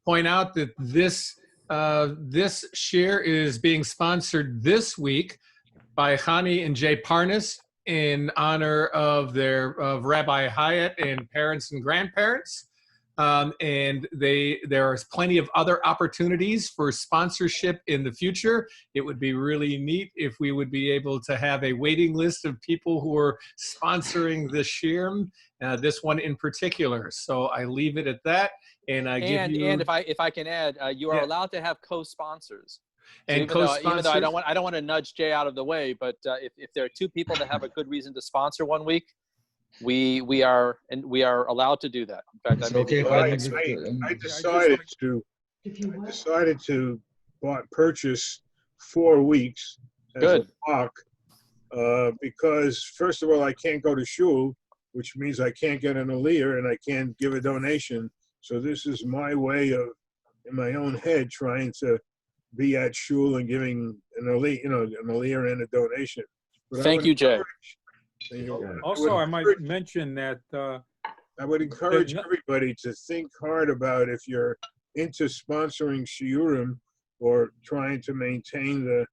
point out that this share is being sponsored this week by Hani and Jay Parnas in honor of Rabbi Hyatt and parents and grandparents. And there is plenty of other opportunities for sponsorship in the future. It would be really neat if we would be able to have a waiting list of people who are sponsoring this shir, this one in particular. So I leave it at that, and if I can add, you are allowed to have co-sponsors. So even though I don't want to nudge Jay out of the way, but if there are two people that have a good reason to sponsor one week, we are allowed to do that. In fact, I decided to purchase 4 weeks as a block because first of all I can't go to shul, which means I can't get an aliyah and I can't give a donation. So this is my way of, in my own head, trying to be at shul and giving an aliyah and a donation. But thank you, Jay. Also, I might mention that I would encourage everybody to think hard about if you're into sponsoring shiurim or trying to maintain the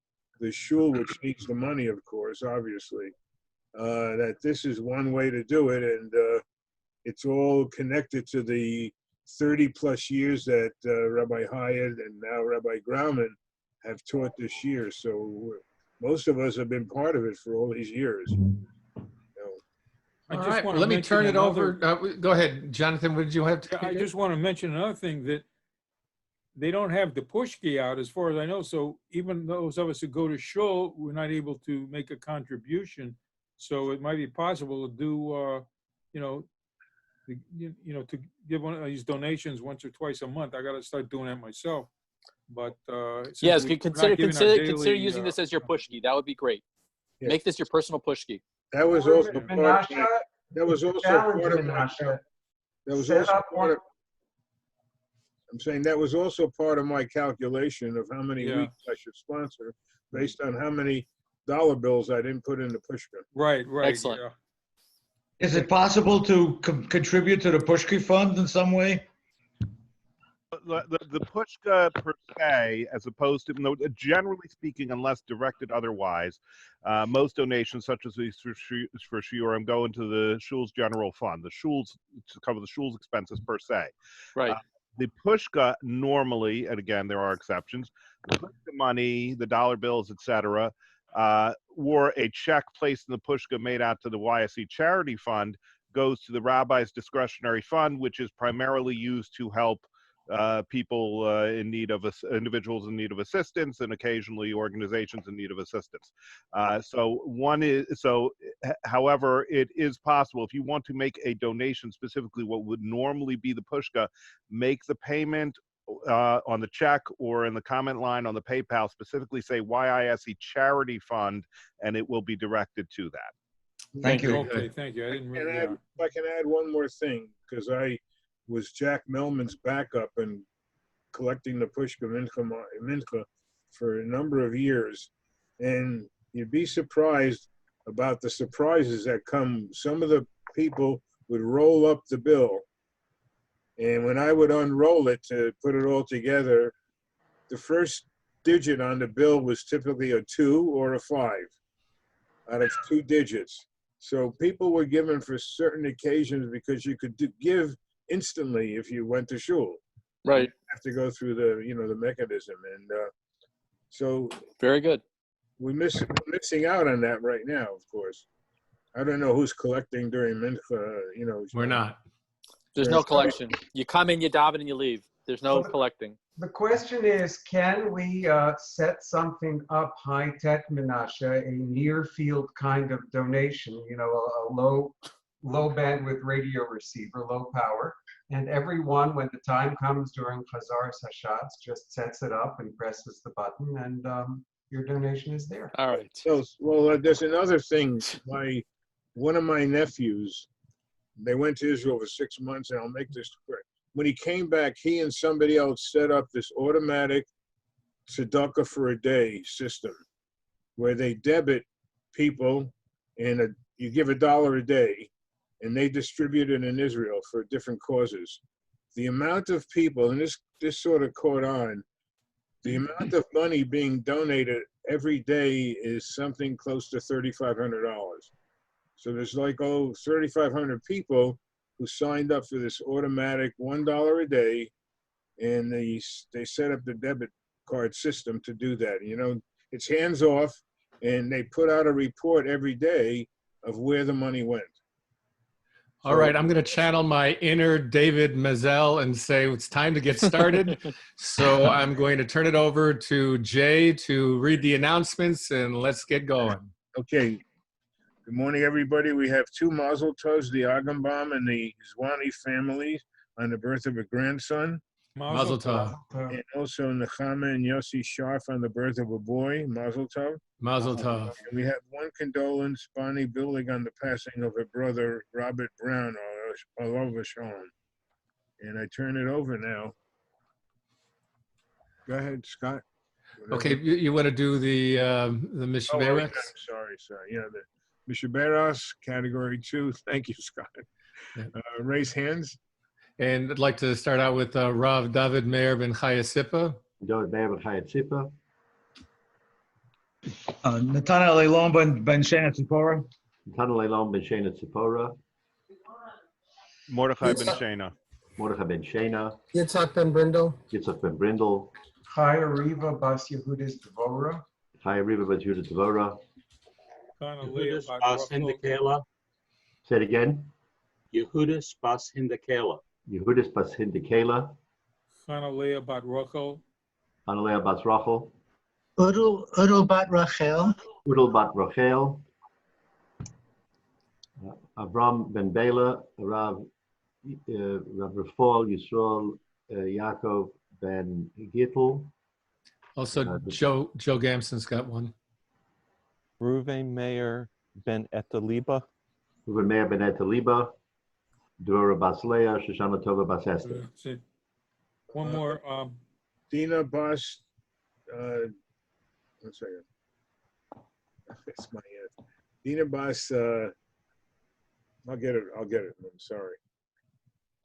shul, which needs the money, of course, obviously, that this is one way to do it, and it's all connected to the 30 plus years that Rabbi Hyatt and now Rabbi Grauman have taught this year. So most of us have been part of it for all these years. All right, let me turn it over. Go ahead, Jonathan. What did you have to? I just want to mention another thing, that they don't have the pushki out, as far as I know. So even those of us who go to shul, we're not able to make a contribution. So it might be possible to do, to give one of these donations once or twice a month. I got to start doing that myself. But yes, consider using this as your pushki. That would be great. Yes. Make this your personal pushki. That was also part of my, that was also part of my, that was also part of, I'm saying that was also part of my calculation of how many weeks I should sponsor based on how many dollar bills I didn't put in the pushka. Right. Excellent. Yeah. Is it possible to contribute to the pushki fund in some way? The pushka per se, as opposed to, generally speaking, unless directed otherwise, most donations, such as these for shiurim, go into the shul's general fund, the shul's, to cover the shul's expenses per se. Right. The pushka normally, and again there are exceptions, the pushka money, the dollar bills, etc., or a check placed in the pushka made out to the YSC charity fund goes to the rabbi's discretionary fund, which is primarily used to help people in need of individuals in need of assistance, and occasionally organizations in need of assistance. However, it is possible if you want to make a donation, specifically what would normally be the pushka, make the payment on the check or in the comment line on the PayPal, specifically say YISE charity fund, and it will be directed to that. Thank you. Okay, thank you. I didn't really, If I can add one more thing, because I was Jack Millman's backup in collecting the pushka mincha for a number of years. And you'd be surprised about the surprises that come. Some of the people would roll up the bill, and when I would unroll it to put it all together, the first digit on the bill was typically a 2 or a 5 out of 2 digits. So people were given for certain occasions because you could give instantly if you went to shul. Right. You have to go through the mechanism, and so very good. We're missing out on that right now, of course. I don't know who's collecting during mincha. We're not. There's no collection. You come in, you daven, and you leave. There's no collecting. The question is, can we set something up high-tech, Menashe, a near-field kind of donation, a low bandwidth radio receiver, low power, and everyone, when the time comes during Chazaras Hashatz, just sets it up and presses the button, and your donation is there. All right. So, well, there's another thing. One of my nephews, they went to Israel for 6 months, and I'll make this quick. When he came back, he and somebody else set up this automatic tzedakah for a day system where they debit people, and you give $1 a day, and they distribute it in Israel for different causes. the amount of people, and this sort of caught on, the amount of money being donated every day is something close to $3,500. So there's like 3,500 people who signed up for this automatic $1 a day, and they set up the debit card system to do that. You know, it's hands off, and they put out a report every day of where the money went. All right, I'm going to channel my inner David Mazel and say it's time to get started. So I'm going to turn it over to Jay to read the announcements, and let's get going. Okay. Good morning, everybody. We have two Mazel Tovs, the Agambaum and the Zwani families, on the birth of a grandson. Mazel Tov. And also Nechama and Yossi Sharf on the birth of a boy. Mazel Tov. Mazel Tov. And we have one condolence, Bonnie Billig, on the passing of her brother, Robert Brown, or Sean. And I turn it over now. Go ahead, Scott. Okay, you want to do the Mishaberes? Sorry. Yeah, the Mishaberes, category 2. Thank you, Scott. Yeah. Raise hands. And I'd like to start out with Rav David Meir ben Chaya Sippa. David Meir ben Chaya Sippa. Nathanael Leilon ben Shana Tzipora. Nathanael Leilon ben Shana Tzipora. Mordechai ben Shana. Mordechai ben Shana. Yitzhak ben Brindle. Yitzhak ben Brindle. Chaya Riva bas Yehudis Dvorah. Chaya Riva bas Yehudis Dvorah. Yehudis bas Hindekela. Say it again. Yehudis bas Hindekela. Yehudis bas Hindekela. Chanalea bat Rochel. Chanalea bas Rachel. Udal bat Rachel. Udal bat Rachel. Avram ben Bela. Rav Rafal Yisrael Yaakov ben Gittel. Also, Joe Gamson's got one. Reuven Meir ben Etaliba. Reuven Meir ben Etaliba. Dora bas Leah. Shoshana Tova bas Esther. One more. Dina Bas. 1 second. It's my head. Dina Bas. I'll get it. I'm sorry.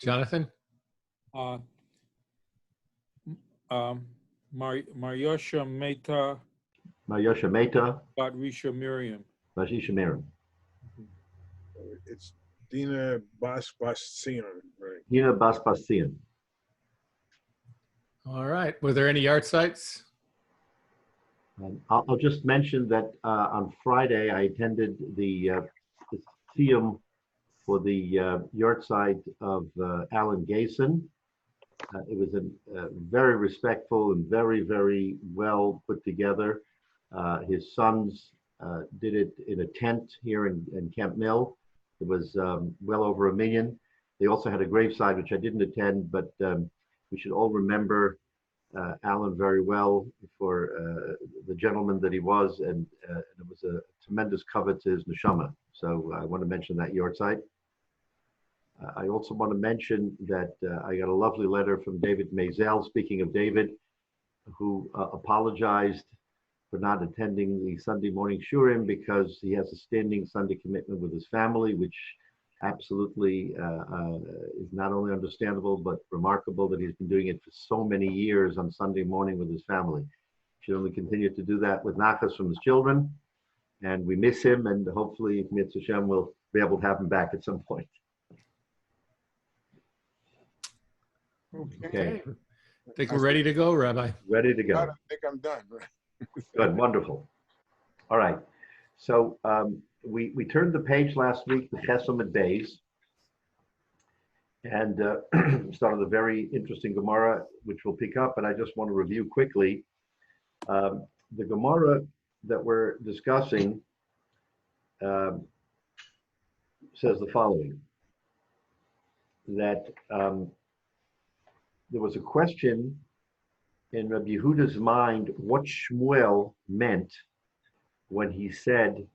Jonathan? Maryosha Mehta. Maryosha Mehta. Bat Risha Miriam. Risha Miriam. It's Dina Bas Sion, right? Dina Bas Sion. All right. Were there any yard sites? I'll just mention that on Friday I attended the Siyum for the yard site of Alan Gayson. It was a very respectful and very, very well put together. His sons did it in a tent here in Camp Mill. It was well over $1 million. They also had a graveside, which I didn't attend, but we should all remember Alan very well for the gentleman that he was, and it was a tremendous cover to his neshama. So I want to mention that yard site. I also want to mention that I got a lovely letter from David Mazel, speaking of David, who apologized for not attending the Sunday morning Shurim because he has a standing Sunday commitment with his family, which absolutely is not only understandable, but remarkable that he's been doing it for so many years on Sunday morning with his family. He should only continue to do that with nachas from his children. And we miss him, and hopefully, Mitzvah Hashem will be able to have him back at some point. Okay. I think we're ready to go, Rabbi. Ready to go. I think I'm done. Good, wonderful. All right. So we turned the page last week to Chesed Beis, and started a very interesting Gemara, which we'll pick up, but I just want to review quickly. The Gemara that we're discussing says the following, that there was a question in Rabbi Yehuda's mind what Shmuel meant when he said,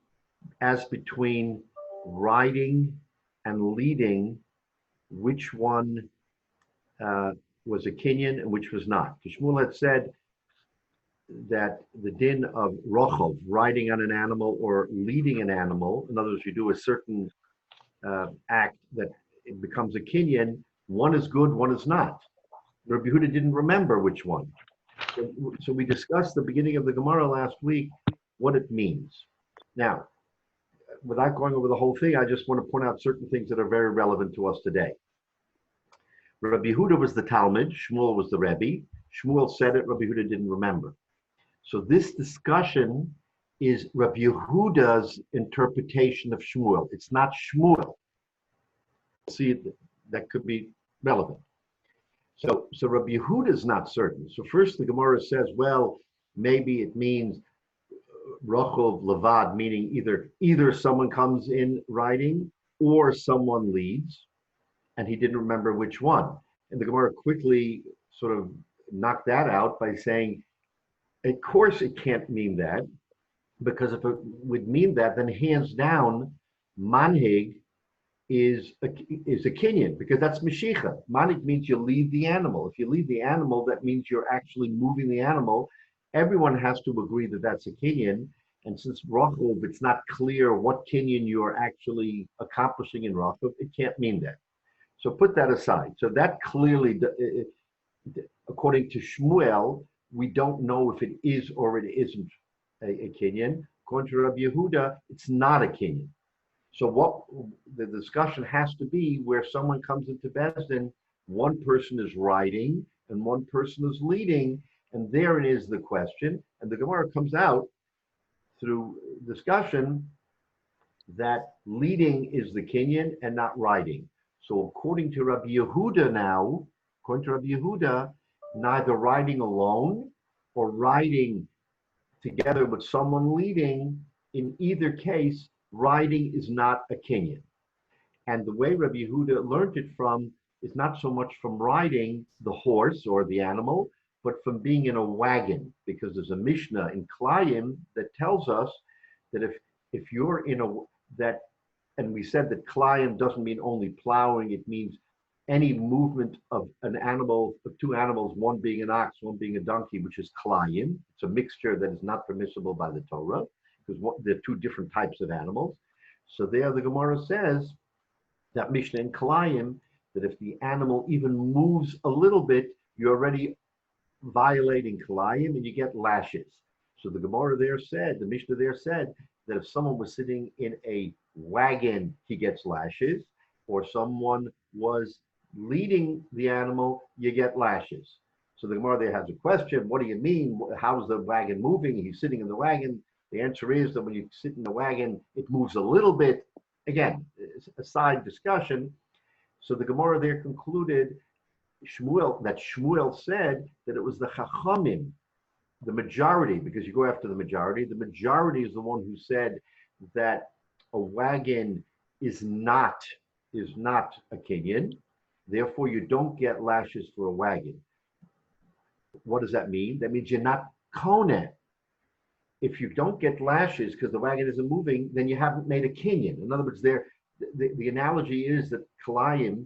as between riding and leading, which one was a kinyan and which was not. Shmuel had said that the din of rochov, riding on an animal or leading an animal, in other words, you do a certain act that it becomes a kinyan, One is good, one is not. Rabbi Yehuda didn't remember which one. So we discussed the beginning of the Gemara last week, what it means. Now, without going over the whole thing, I just want to point out certain things that are very relevant to us today. Rabbi Yehuda was the Talmud, Shmuel was the Rebbe. Shmuel said it, Rabbi Yehuda didn't remember. So this discussion is Rabbi Yehuda's interpretation of Shmuel. It's not Shmuel. See, that could be relevant. So Rabbi Yehuda is not certain. So first the Gemara says, well, maybe it means Rachov Levad, meaning either someone comes in riding or someone leads, and he didn't remember which one. And the Gemara quickly sort of knocked that out by saying, of course it can't mean that, because if it would mean that, then hands down, manhig is a kinyan, because that's Mashiach. Manhig means you lead the animal. If you lead the animal, that means you're actually moving the animal. Everyone has to agree that that's a kinyan. And since Rachov, it's not clear what kinyan you're actually accomplishing in Rachov, it can't mean that. So put that aside. So that clearly, according to Shmuel, we don't know if it is or it isn't a kinyan. According to Rabbi Yehuda, it's not a kinyan. So what the discussion has to be where someone comes into Bezdin, one person is riding and one person is leading, and therein is the question. And the Gemara comes out through discussion that leading is the kinyan and not riding. So according to Rabbi Yehuda now, neither riding alone or riding together with someone leading, in either case, riding is not a kinyan. And the way Rabbi Yehuda learned it from is not so much from riding the horse or the animal, but from being in a wagon, because there's a Mishnah in Klayim that tells us that if you're in and we said that Klayim doesn't mean only plowing, it means any movement of an animal, of two animals, one being an ox, one being a donkey, which is Klayim. It's a mixture that is not permissible by the Torah, because they're two different types of animals. So there the Gemara says, that Mishnah in Klayim, that if the animal even moves a little bit, you're already violating Klayim and you get lashes. So the Gemara there said, the Mishnah there said, that if someone was sitting in a wagon, he gets lashes, or someone was leading the animal, you get lashes. So the Gemara there has a question, what do you mean? How's the wagon moving? He's sitting in the wagon. The answer is that when you sit in the wagon, it moves a little bit. Again, it's a side discussion. So the Gemara there concluded that Shmuel said that it was the Chachamim, the majority, because you go after the majority is the one who said that a wagon is not a kinyan. Therefore, you don't get lashes for a wagon. What does that mean? That means you're not koneh. If you don't get lashes because the wagon isn't moving, then you haven't made a kinyan. In other words, the analogy is that Klayim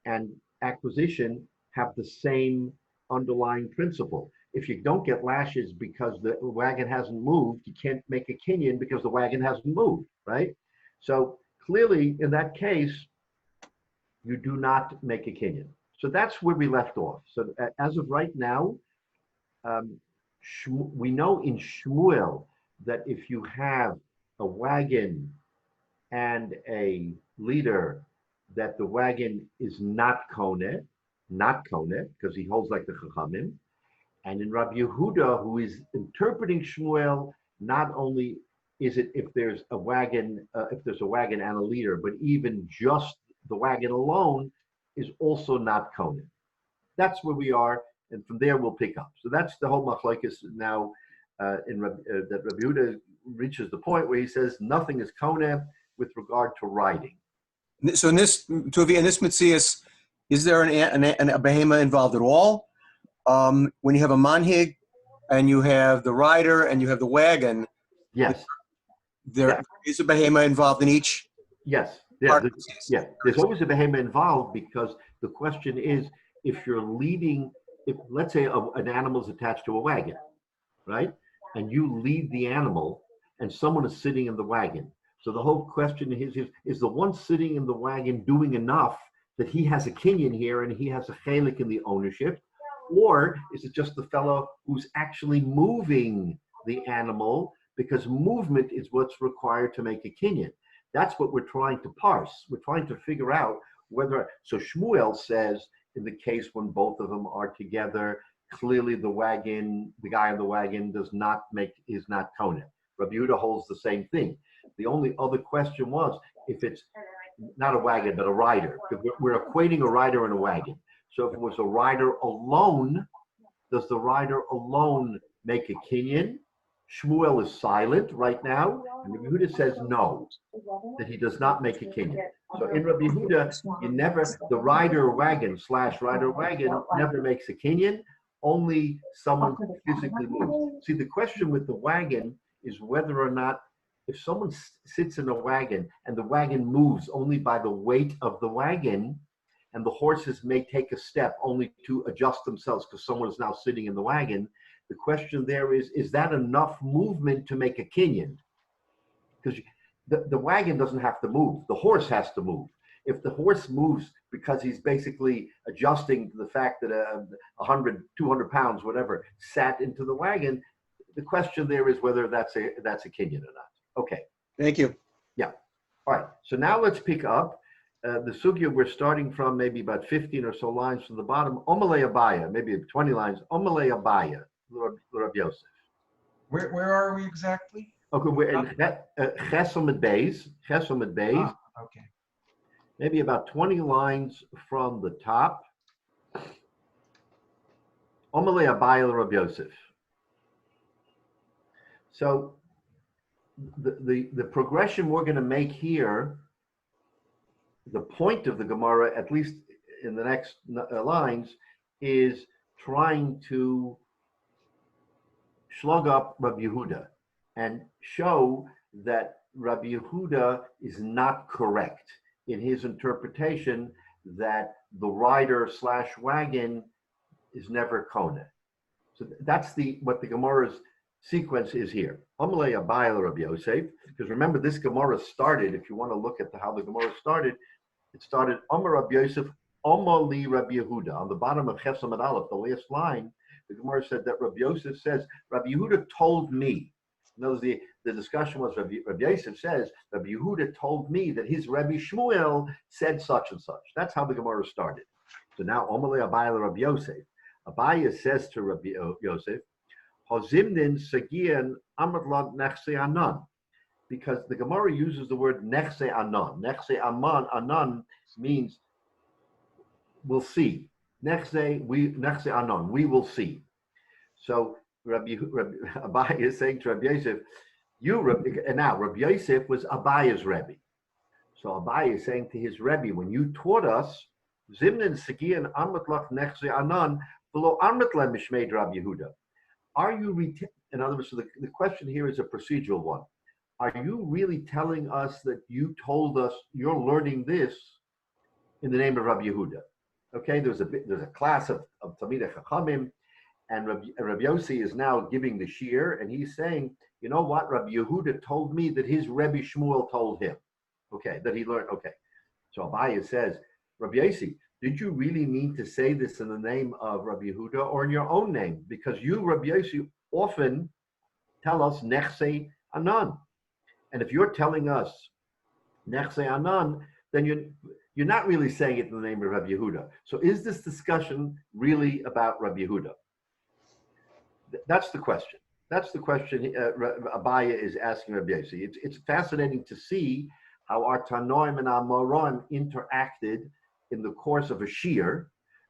and acquisition have the same underlying principle. If you don't get lashes because the wagon hasn't moved, you can't make a kinyan because the wagon hasn't moved, right? So clearly, in that case, you do not make a kinyan. So that's where we left off. So as of right now, we know in Shmuel that if you have a wagon and a leader, that the wagon is not koneh, because he holds like the Chachamim. And in Rabbi Yehuda, who is interpreting Shmuel, not only is it if there's a wagon and a leader, but even just the wagon alone is also not koneh. That's where we are, and from there we'll pick up. So that's the whole machlokes now. That Rabbi Yehuda reaches the point where he says nothing is koneh with regard to riding. So in this Tuvia, in this Metzias, is there a behema involved at all? When you have a manhig and you have the rider and you have the wagon, yes, there is a behema involved in each. Yes, there's always a behema involved, because the question is, if you're leading, if let's say an animal is attached to a wagon, right, and you lead the animal, and someone is sitting in the wagon. So the whole question is the one sitting in the wagon doing enough that he has a kinyan here and he has a chelik in the ownership? Or is it just the fellow who's actually moving the animal, because movement is what's required to make a kinyan? That's what we're trying to parse. We're trying to figure out whether, so Shmuel says in the case when both of them are together, clearly the guy in the wagon is not Kona. Rabbi Yehuda holds the same thing. The only other question was if it's not a wagon, but a rider. We're equating a rider and a wagon. So if it was a rider alone, does the rider alone make a kinyan? Shmuel is silent right now, and Rabbi Yehuda says no, that he does not make a kinyan. So in Rabbi Yehuda, the rider wagon never makes a kinyan, only someone physically moves. See, the question with the wagon is whether or not, if someone sits in a wagon and the wagon moves only by the weight of the wagon, and the horses may take a step only to adjust themselves because someone is now sitting in the wagon, the question there is that enough movement to make a kinyan? Because the wagon doesn't have to move, the horse has to move. If the horse moves because he's basically adjusting to the fact that 100, 200 pounds, whatever, sat into the wagon, the question there is whether that's a kinyan or not. Okay. Thank you. Yeah. All right. So now let's pick up the sugya. We're starting from maybe about 15 or so lines from the bottom. Omalei Abaya, maybe 20 lines. Omalei Abaya, Rabbi Yosef. Where are we exactly? Okay, we're in Chesamid Beis. Chesamid Beis. Okay. Maybe about 20 lines from the top. Omalei Abaya, Rabbi Yosef. So the progression we're going to make here, the point of the Gemara, at least in the next lines, is trying to slug up Rabbi Yehuda and show that Rabbi Yehuda is not correct in his interpretation that the rider / wagon is never Kona. So that's what the Gemara's sequence is here. Amalei Abayel Rabbi Yosef, because remember this Gemara started, if you want to look at how the Gemara started, it started Amar Rabbi Yosef, Amali Rabbi Yehuda. On the bottom of Chesam and Aleph, the last line, the Gemara said that Rabbi Yosef says, Rabbi Yehuda told me. In other words, the discussion was Rabbi Yosef says, Rabbi Yehuda told me that his Rabbi Shmuel said such and such. That's how the Gemara started. So now Amalei Abayel Rabbi Yosef. Abaya says to Rabbi Yosef, Hozimnin Sagian Amadlad Nechse Anan, because the Gemara uses the word Nechse Anan. Nechse Anan means we'll see. Nechse Anan, we will see. So Rabbi Abaya is saying to Rabbi Yosef, and now Rabbi Yosef was Abaya's Rebbe. So Abaya is saying to his Rebbe, when you taught us, Zimnin Sagian Amadlad Nechse Anan, below Amadlad Mishmeid Rabbi Yehuda. Are you, in other words, so the question here is a procedural one. Are you really telling us that you told us you're learning this in the name of Rabbi Yehuda? Okay, there's a class of Talmidei Chachamim, and Rabbi Yossi is now giving the shiur, and he's saying, you know what, Rabbi Yehuda told me that his Rebbe Shmuel told him. Okay, that he learned. Okay, so Abaya says, Rabbi Yossi, did you really mean to say this in the name of Rabbi Yehuda or in your own name? Because you, Rabbi Yossi, often tell us Nechse Anan. And if you're telling us Nechse Anan, then you're not really saying it in the name of Rabbi Yehuda. So is this discussion really about Rabbi Yehuda? That's the question. That's the question Abaya is asking Rabbi Yossi. It's fascinating to see how our Tanoim and our Moron interacted in the course of a shiur,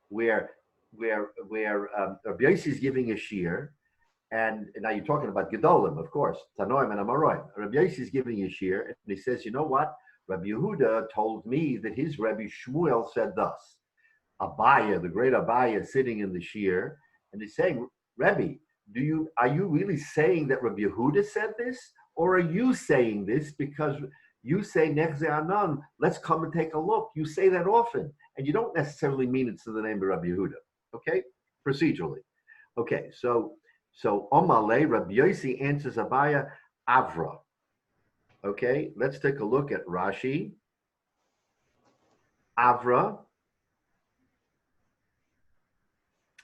where Rabbi Yossi is giving a shiur, and now you're talking about Gedolim, of course, Tanoim and Amoraim. Rabbi Yossi is giving a shiur, and he says, you know what? Rabbi Yehuda told me that his Rabbi Shmuel said thus. Abaya, the great Abaya, sitting in the shiur, and he's saying, Rebbe, are you really saying that Rabbi Yehuda said this, or are you saying this because you say Nechse Anan, let's come and take a look. You say that often, and you don't necessarily mean it's in the name of Rabbi Yehuda. Okay, procedurally. Okay, so Omale, Rabbi Yossi answers Abaya, Avra. Okay, let's take a look at Rashi. Avra,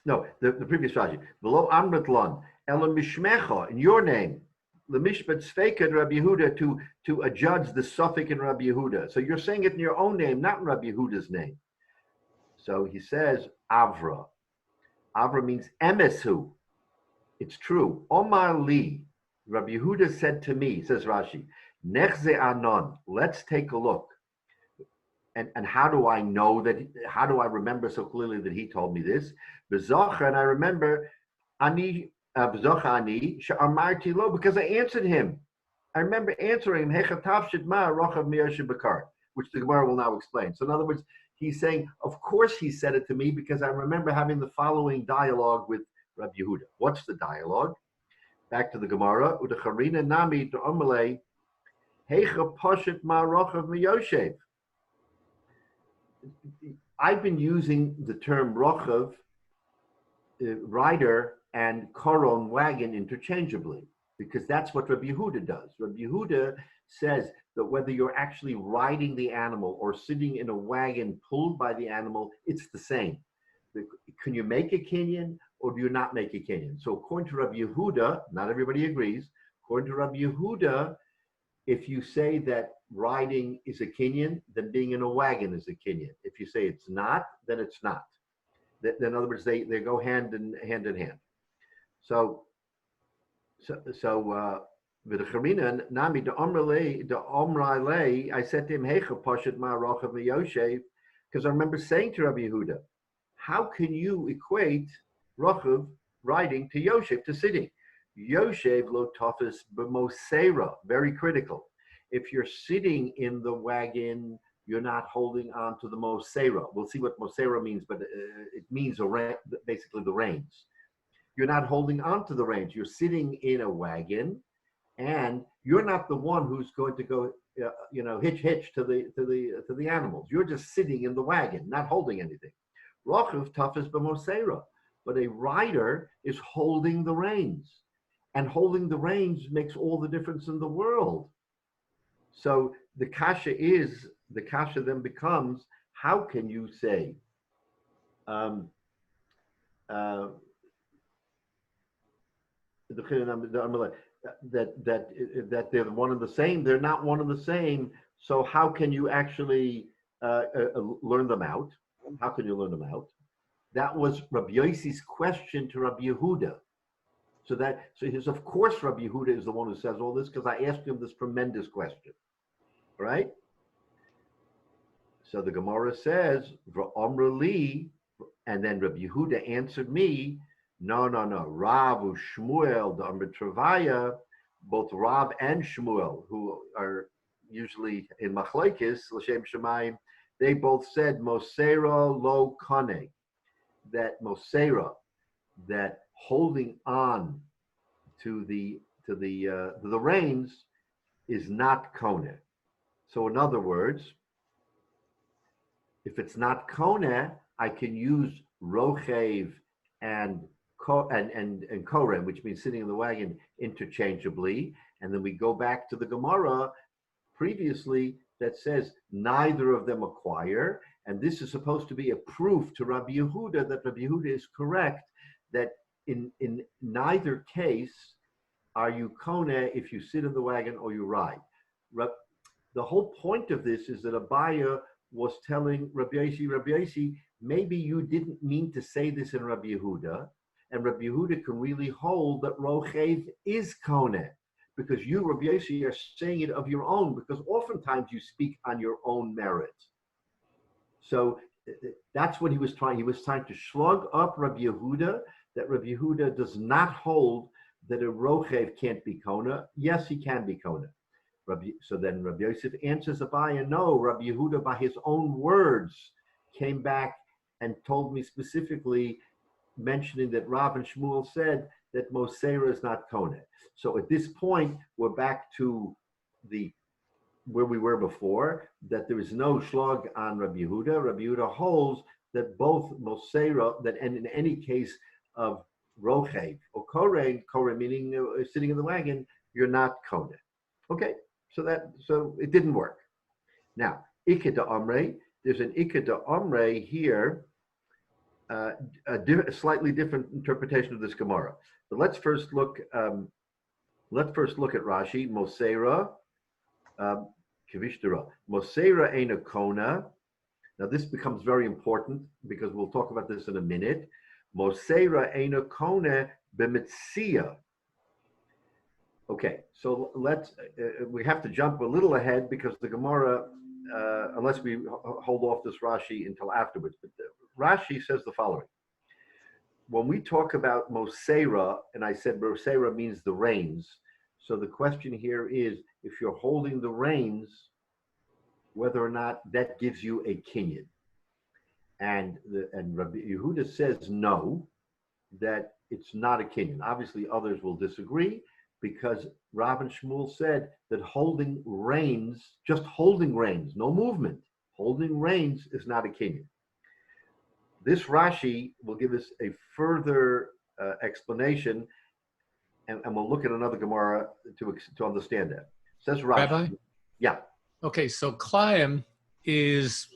No, the previous Rashi. Below Amrit Lon, Elam Mishmecha, in your name, Lemishpat Sveikat Rabbi Yehuda, to adjudge the suffix in Rabbi Yehuda. So you're saying it in your own name, not in Rabbi Yehuda's name. So he says Avra. Avra means emesu. It's true. Omar li, Rabbi Yehuda said to me, says Rashi, Nechze anon, let's take a look. And how do I know that, how do I remember so clearly that he told me this? Bezocha, and I remember, Bezocha ani, she'amarti lo, because I answered him. I remember answering him, Hechatav shidma rochav miyoshe bakar, which the Gemara will now explain. So in other words, he's saying, of course he said it to me because I remember having the following dialogue with Rabbi Yehuda. What's the dialogue? Back to the Gemara. Udacharina nami to omele, Hecha poshet ma rochav miyoshev. I've been using the term rochav, rider, and koron, wagon, interchangeably, because that's what Rabbi Yehuda does. Rabbi Yehuda says that whether you're actually riding the animal or sitting in a wagon pulled by the animal, it's the same. Can you make a kinyan or do you not make a kinyan? So according to Rabbi Yehuda, not everybody agrees, according to Rabbi Yehuda, if you say that riding is a kinyan, then being in a wagon is a kinyan. If you say it's not, then it's not. In other words, they go hand in hand. So v'decharina nami de omrale, I said to him, Hecha pashat ma rochav miyoshev, because I remember saying to Rabbi Yehuda, how can you equate rochav, riding, to yoshev, to sitting? Yoshev lo tafis b'mosera, very critical. If you're sitting in the wagon, you're not holding on to the mosera. We'll see what mosera means, but it means basically the reins. You're not holding on to the reins. You're sitting in a wagon, and you're not the one who's going to go, hitch to the animals. You're just sitting in the wagon, not holding anything. Rochav tafis b'mosera, but a rider is holding the reins. And holding the reins makes all the difference in the world. So the kasha then becomes, how can you say that they're one and the same? They're not one and the same. So how can you actually learn them out? How can you learn them out? That was Rabbi Yossi's question to Rabbi Yehuda. So he says, of course, Rabbi Yehuda is the one who says all this because I asked him this tremendous question, right? So the Gemara says, "V'omra li," and then Rabbi Yehuda answered me, "No. Rav u'Shmuel, the Amr Travaya, both Rav and Shmuel, who are usually in Machlekes l'shem Shemayim, they both said Mosera lo kane, that Mosera, that holding on to the reins is not kone. So in other words, if it's not kone, I can use rochev and korem, which means sitting in the wagon, interchangeably. And then we go back to the Gemara previously that says neither of them acquire. And this is supposed to be a proof to Rabbi Yehuda that Rabbi Yehuda is correct, that in neither case are you kone if you sit in the wagon or you ride. The whole point of this is that Abaya was telling Rabbi Yossi, maybe you didn't mean to say this in Rabbi Yehuda, and Rabbi Yehuda can really hold that rochev is kone, because you, Rabbi Yossi, are saying it of your own, because oftentimes you speak on your own merit. So that's what he was trying. He was trying to slug up Rabbi Yehuda, that Rabbi Yehuda does not hold that a rochev can't be kona. Yes, he can be kona. So then Rabbi Yosef answers Abaya, no, Rabbi Yehuda by his own words came back and told me specifically, mentioning that Rav and Shmuel said that Mosera is not kona. So at this point, we're back to where we were before, that there is no shlug on Rabbi Yehuda. Rabbi Yehuda holds that both Mosera, that and in any case of rochev or koreh meaning sitting in the wagon, you're not kona. Okay, so it didn't work. Now, Ikeda Omre, there's an Ikeda Omre here a slightly different interpretation of this Gemara. But let's first look at Rashi. Moseira, Kivishtara. Moseira Eina Kona. Now this becomes very important because we'll talk about this in a minute. Moseira Eina Kona B'Metzia. Okay, so we have to jump a little ahead because the Gemara, unless we hold off this Rashi until afterwards. But Rashi says the following. When we talk about Moseira, and I said Moseira means the reins. So the question here is, if you're holding the reins, whether or not that gives you a kinyan. And Rabbi Yehuda says no, that it's not a kinyan. Obviously, others will disagree because Rav and Shmuel said that holding reins, just holding reins, no movement, holding reins is not a kinyan. This Rashi will give us a further explanation, and we'll look at another Gemara to understand that. Says Rashi. Rabbi? Yeah. Okay, so Klayim is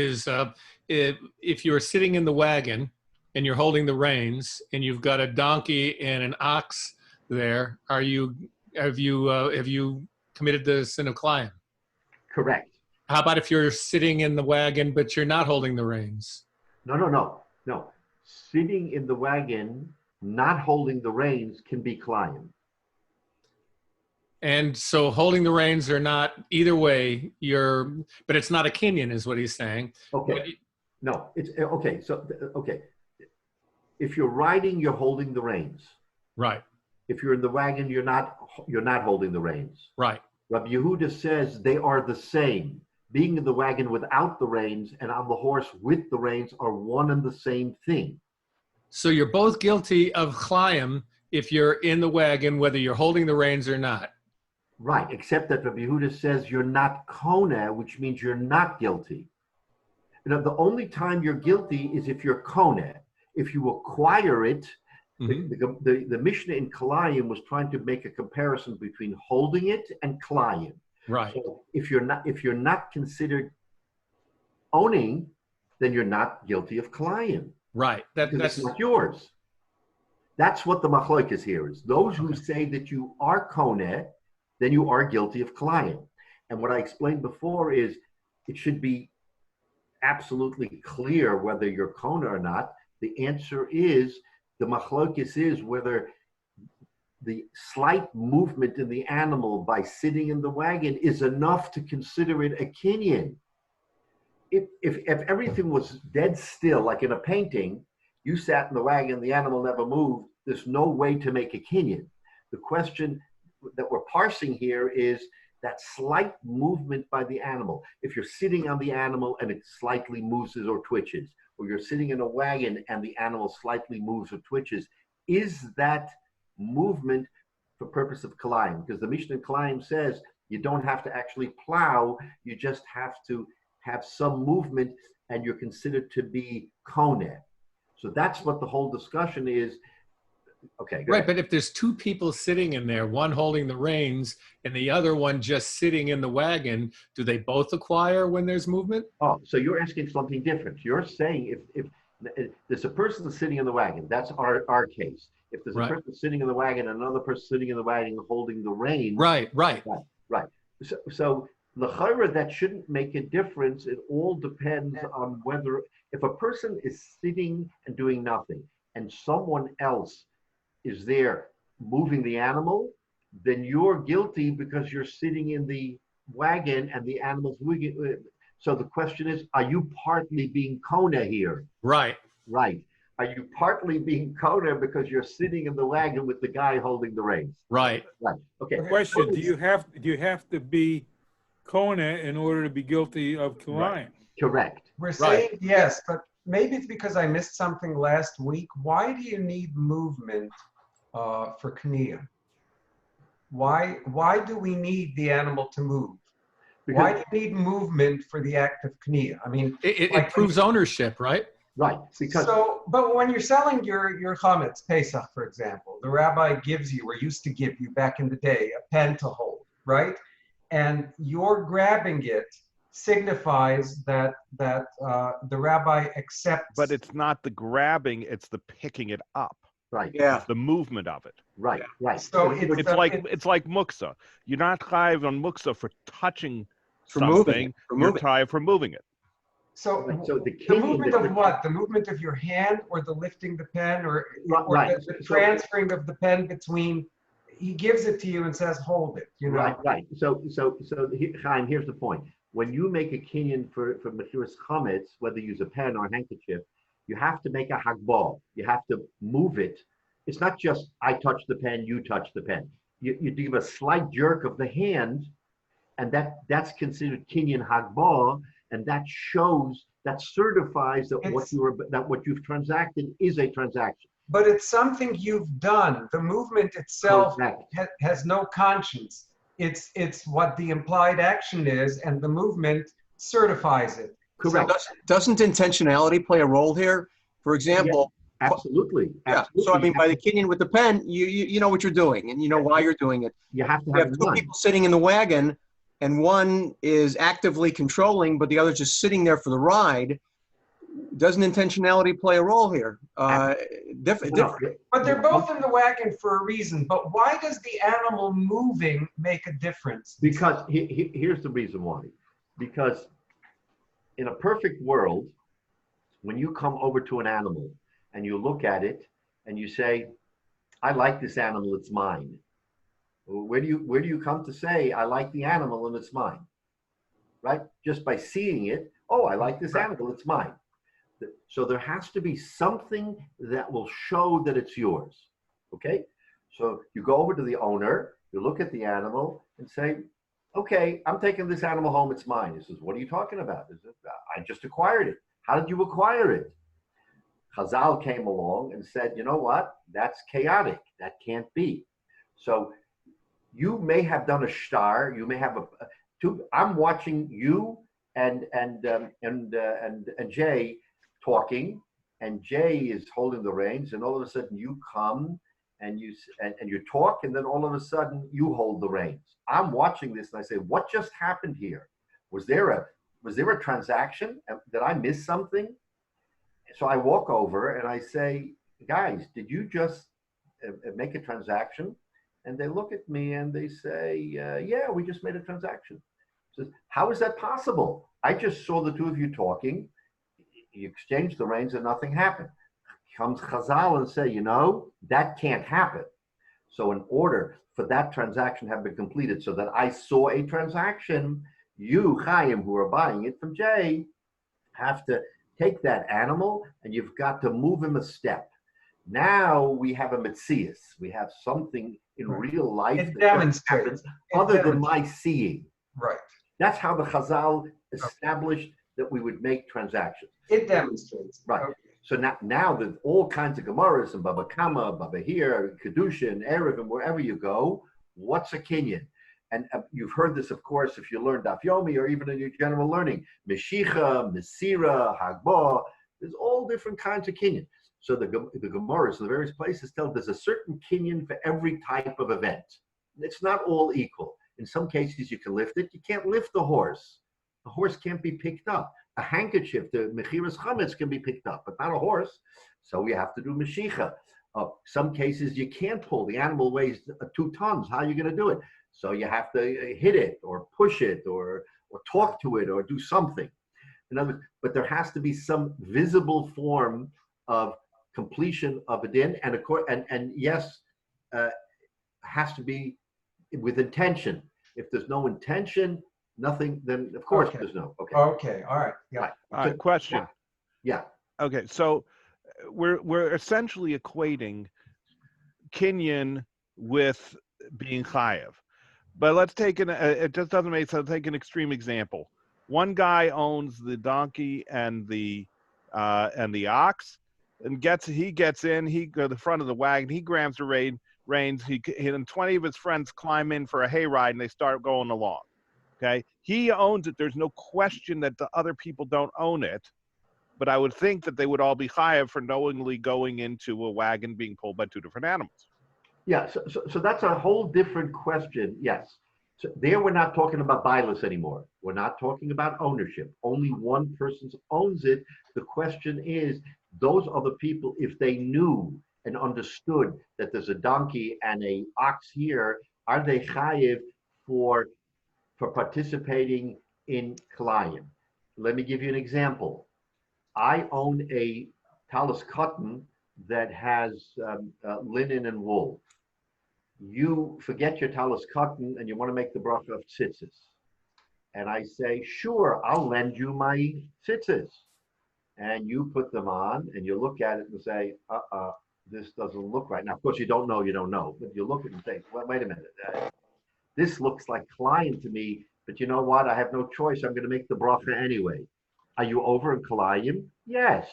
if you're sitting in the wagon and you're holding the reins and you've got a donkey and an ox there, have you committed the sin of Klayim? Correct. How about if you're sitting in the wagon but you're not holding the reins? No. Sitting in the wagon, not holding the reins can be Klayim. And so holding the reins or not, either way, but it's not a kinyan is what he's saying. Okay. No, it's okay. So, okay. If you're riding, you're holding the reins. Right. If you're in the wagon, you're not holding the reins. Right. Rabbi Yehuda says they are the same. Being in the wagon without the reins and on the horse with the reins are one and the same thing. So you're both guilty of Klayim if you're in the wagon, whether you're holding the reins or not. Right, except that Rabbi Yehuda says you're not Kona, which means you're not guilty. You know, the only time you're guilty is if you're Kona. If you acquire it, the Mishnah in Kalayim was trying to make a comparison between holding it and Kalayim. Right. So if you're not considered owning, then you're not guilty of Kalayim. Right. That's not yours. That's what the machloek here is. Those who say that you are Kona, then you are guilty of Kalayim. And what I explained before is it should be absolutely clear whether you're Kona or not. The answer is, the machlokes is whether the slight movement in the animal by sitting in the wagon is enough to consider it a kinyan. If everything was dead still, like in a painting, you sat in the wagon, the animal never moved, there's no way to make a kinyan. The question that we're parsing here is that slight movement by the animal. If you're sitting on the animal and it slightly moves or twitches, or you're sitting in a wagon and the animal slightly moves or twitches, is that movement for purpose of Kalayim? Because the Mishnah in Kalayim says you don't have to actually plow, you just have to have some movement and you're considered to be Koneh. So that's what the whole discussion is. Okay, right, but if there's two people sitting in there, one holding the reins and the other one just sitting in the wagon, do they both acquire when there's movement? Oh, so you're asking something different. You're saying if there's a person sitting in the wagon, that's our case. If there's a person sitting in the wagon and another person sitting in the wagon holding the reins. Right. So l'chayra, that shouldn't make a difference. It all depends on whether, if a person is sitting and doing nothing and someone else is there moving the animal, then you're guilty because you're sitting in the wagon and the animal's moving. So the question is, are you partly being Kona here? Right. Are you partly being Kona because you're sitting in the wagon with the guy holding the reins? Right. Okay. Question: Do you have to be Kona in order to be guilty of Kalayim? Right. Correct. We're saying yes, but maybe it's because I missed something last week. Why do you need movement for Kniya? Why do we need the animal to move? Because why do you need movement for the act of Kniya? I mean, it proves ownership, right? Right. Because but when you're selling your chametz Pesach, for example, the rabbi gives you, or used to give you back in the day, a pen to hold, right? And you're grabbing it signifies that the rabbi accepts. But it's not the grabbing; it's the picking it up. Right. Yeah. It's the movement of it. Right. Right. So It's like muksa. You're not chayiv on muksa for touching For moving something. it, You're chayiv for moving it. So, So the movement of what? The movement of your hand, or the lifting the pen, or Right. the transferring of the pen between. He gives it to you and says, "Hold it." You know. Right. Right. So Chaim, here's the point. When you make a kinyan for mechuras chametz, whether you use a pen or a handkerchief, you have to make a hagbal. You have to move it. It's not just I touch the pen, you touch the pen. You give a slight jerk of the hand, and that's considered kinyan hagbal, and that shows, that certifies that what you've transacted is a transaction. But it's something you've done. The movement itself has no conscience. It's what the implied action is, and the movement certifies it. Correct. So doesn't intentionality play a role here? For example, Absolutely. yeah. So I mean, by the kinyan with the pen, you know what you're doing, and you know why you're doing it. You have to have two people sitting in the wagon, and one is actively controlling, but the other's just sitting there for the ride. Doesn't intentionality play a role here? Different. But they're both in the wagon for a reason. But why does the animal moving make a difference? Because here's the reason why. Because in a perfect world, when you come over to an animal and you look at it and you say, I like this animal, it's mine. Where do you come to say, I like the animal and it's mine? Right? Just by seeing it, oh, I like this animal, it's mine. So there has to be something that will show that it's yours. Okay? So you go over to the owner, you look at the animal and say, okay, I'm taking this animal home, it's mine. He says, what are you talking about? I just acquired it. How did you acquire it? Chazal came along and said, you know what? That's chaotic. That can't be. So you may have done a shtar. You may have I'm watching you and Jay talking, and Jay is holding the reins, and all of a sudden you come and you talk, and then all of a sudden you hold the reins. I'm watching this and I say, what just happened here? Was there a transaction? Did I miss something? So I walk over and I say, guys, did you just make a transaction? And they look at me and they say, yeah, we just made a transaction. Says, how is that possible? I just saw the two of you talking. You exchanged the reins and nothing happened. Comes Chazal and say, you know, that can't happen. So in order for that transaction to have been completed so that I saw a transaction, you, Chaim, who are buying it from Jay, have to take that animal and you've got to move him a step. Now we have a metzias. We have something in real life It that demonstrates other than my seeing. Right. That's how the Chazal established that we would make transactions. It demonstrates. Right. Okay. So now there's all kinds of Gemaras and Baba Kama, Baba here, Kedushin, Erev, and wherever you go, what's a kinyan? And you've heard this, of course, if you learn Daf Yomi or even in your general learning. Meshicha, Mesira, Hagba, there's all different kinds of kinyan. So the Gemaras in the various places tell there's a certain kinyan for every type of event. It's not all equal. In some cases, you can lift it. You can't lift the horse. The horse can't be picked up. A handkerchief, the mechiras chametz, can be picked up, but not a horse. So we have to do meshicha. Some cases you can't pull. The animal weighs 2 tons. How are you going to do it? So you have to hit it or push it or talk to it or do something. In other words, but there has to be some visible form of completion of a din, and yes, has to be with intention. If there's no intention, nothing, then of course there's no. Okay. Okay. All right. Yeah. All right. Question. Yeah. Okay. So we're essentially equating kinyan with being chayev, but let's take it just doesn't make sense. Take an extreme example. One guy owns the donkey and the ox, and he gets in. He go to the front of the wagon. He grabs the reins. He and 20 of his friends climb in for a hayride, and they start going along. Okay, he owns it. There's no question that the other people don't own it, but I would think that they would all be chayav for knowingly going into a wagon being pulled by 2 different animals. Yeah, so that's a whole different question. Yes. So there we're not talking about bilus anymore. We're not talking about ownership. Only one person owns it. The question is, those other people, if they knew and understood that there's a donkey and a ox here, are they chayiv for participating in Kalayim? Let me give you an example. I own a talus cotton that has linen and wool. You forget your talus cotton and you want to make the bracha of tzitzis. And I say, sure, I'll lend you my tzitzis. And you put them on and you look at it and say, this doesn't look right. Now, of course, you don't know, but you look at it and say, well, wait a minute. This looks like Kalayim to me, but you know what? I have no choice. I'm going to make the bracha anyway. Are you over in Kalayim? Yes.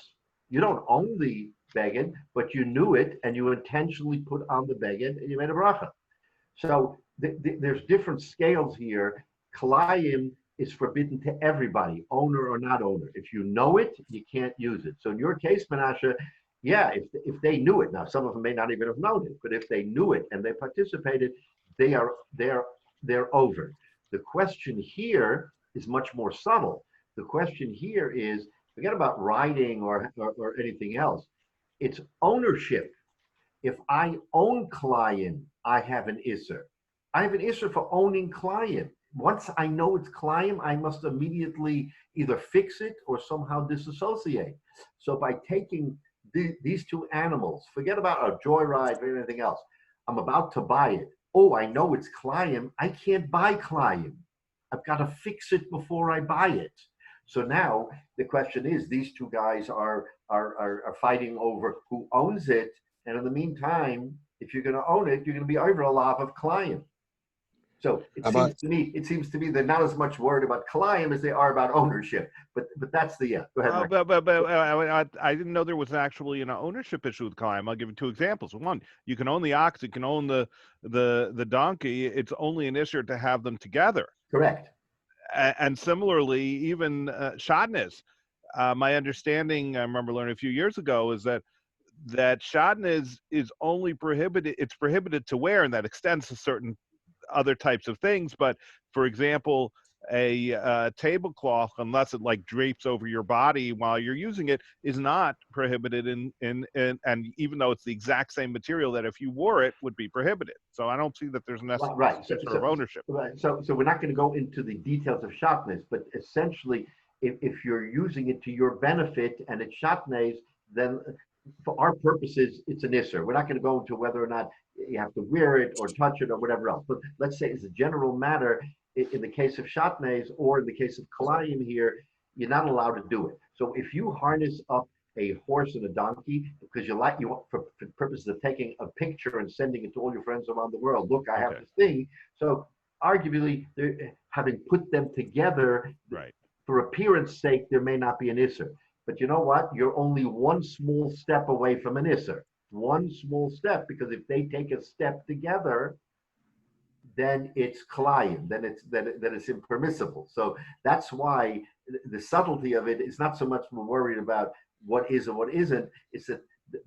You don't own the beged, but you knew it and you intentionally put on the beged and you made a bracha. So there's different scales here. Kalayim is forbidden to everybody, owner or not owner. If you know it, you can't use it. So in your case, Menashe, yeah, if they knew it, now some of them may not even have known it, but if they knew it and they participated, they're over. The question here is much more subtle. The question here is, forget about riding or anything else. It's ownership. If I own Kalayim, I have an Isser. I have an Isser for owning Kalayim. Once I know it's Kalayim, I must immediately either fix it or somehow disassociate. So by taking these two animals, forget about a joyride or anything else. I'm about to buy it. Oh, I know it's Kalayim. I can't buy Kalayim. I've got to fix it before I buy it. So now the question is, these two guys are fighting over who owns it. And in the meantime, if you're going to own it, you're going to be over a lot of Kalayim. So it seems to me they're not as much worried about Kalayim as they are about ownership. But that's the go ahead. But I didn't know there was actually an ownership issue with Kalayim. I'll give you two examples. One, you can own the ox, you can own the donkey. It's only an issue to have them together. Correct. And similarly, even shadnez. My understanding, I remember learning a few years ago, is that shadnez is only prohibited. It's prohibited to wear, and that extends to certain other types of things. But for example, a tablecloth, unless it like drapes over your body while you're using it, is not prohibited in and even though it's the exact same material that if you wore it would be prohibited. So I don't see that there's necessarily sort of ownership. Right. So we're not going to go into the details of shatnez, but essentially, if you're using it to your benefit and it's shatnez, then for our purposes, it's an isser. We're not going to go into whether or not you have to wear it or touch it or whatever else. But let's say as a general matter, in the case of shatnez or in the case of Kalayim here, you're not allowed to do it. So if you harness up a horse and a donkey because you want for purposes of taking a picture and sending it to all your friends around the world, look, I have this thing. So arguably, having put them together, right, for appearance sake, there may not be an isser. But you know what? You're only one small step away from an isser. One small step, because if they take a step together, then it's Kalayim, then it's impermissible. So that's why the subtlety of it is not so much we're worried about what is and what isn't. It's that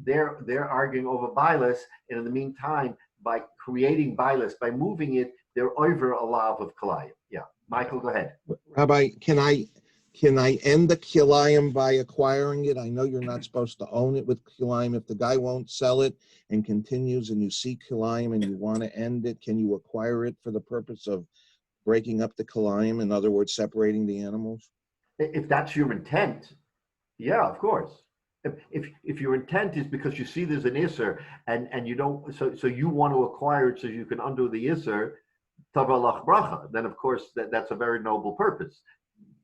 they're arguing over bilus, and in the meantime, by creating bilus, by moving it, they're over a lot of Kalayim. Yeah, Michael, go ahead. Rabbi, can I end the Kilayim by acquiring it? I know you're not supposed to own it with Kilayim. If the guy won't sell it and continues and you see Kilayim and you want to end it, can you acquire it for the purpose of breaking up the Kilayim? In other words, separating the animals? If that's your intent, yeah, of course. If your intent is because you see there's an isser and you don't, so you want to acquire it so you can undo the isser, tavalach bracha, then of course that's a very noble purpose.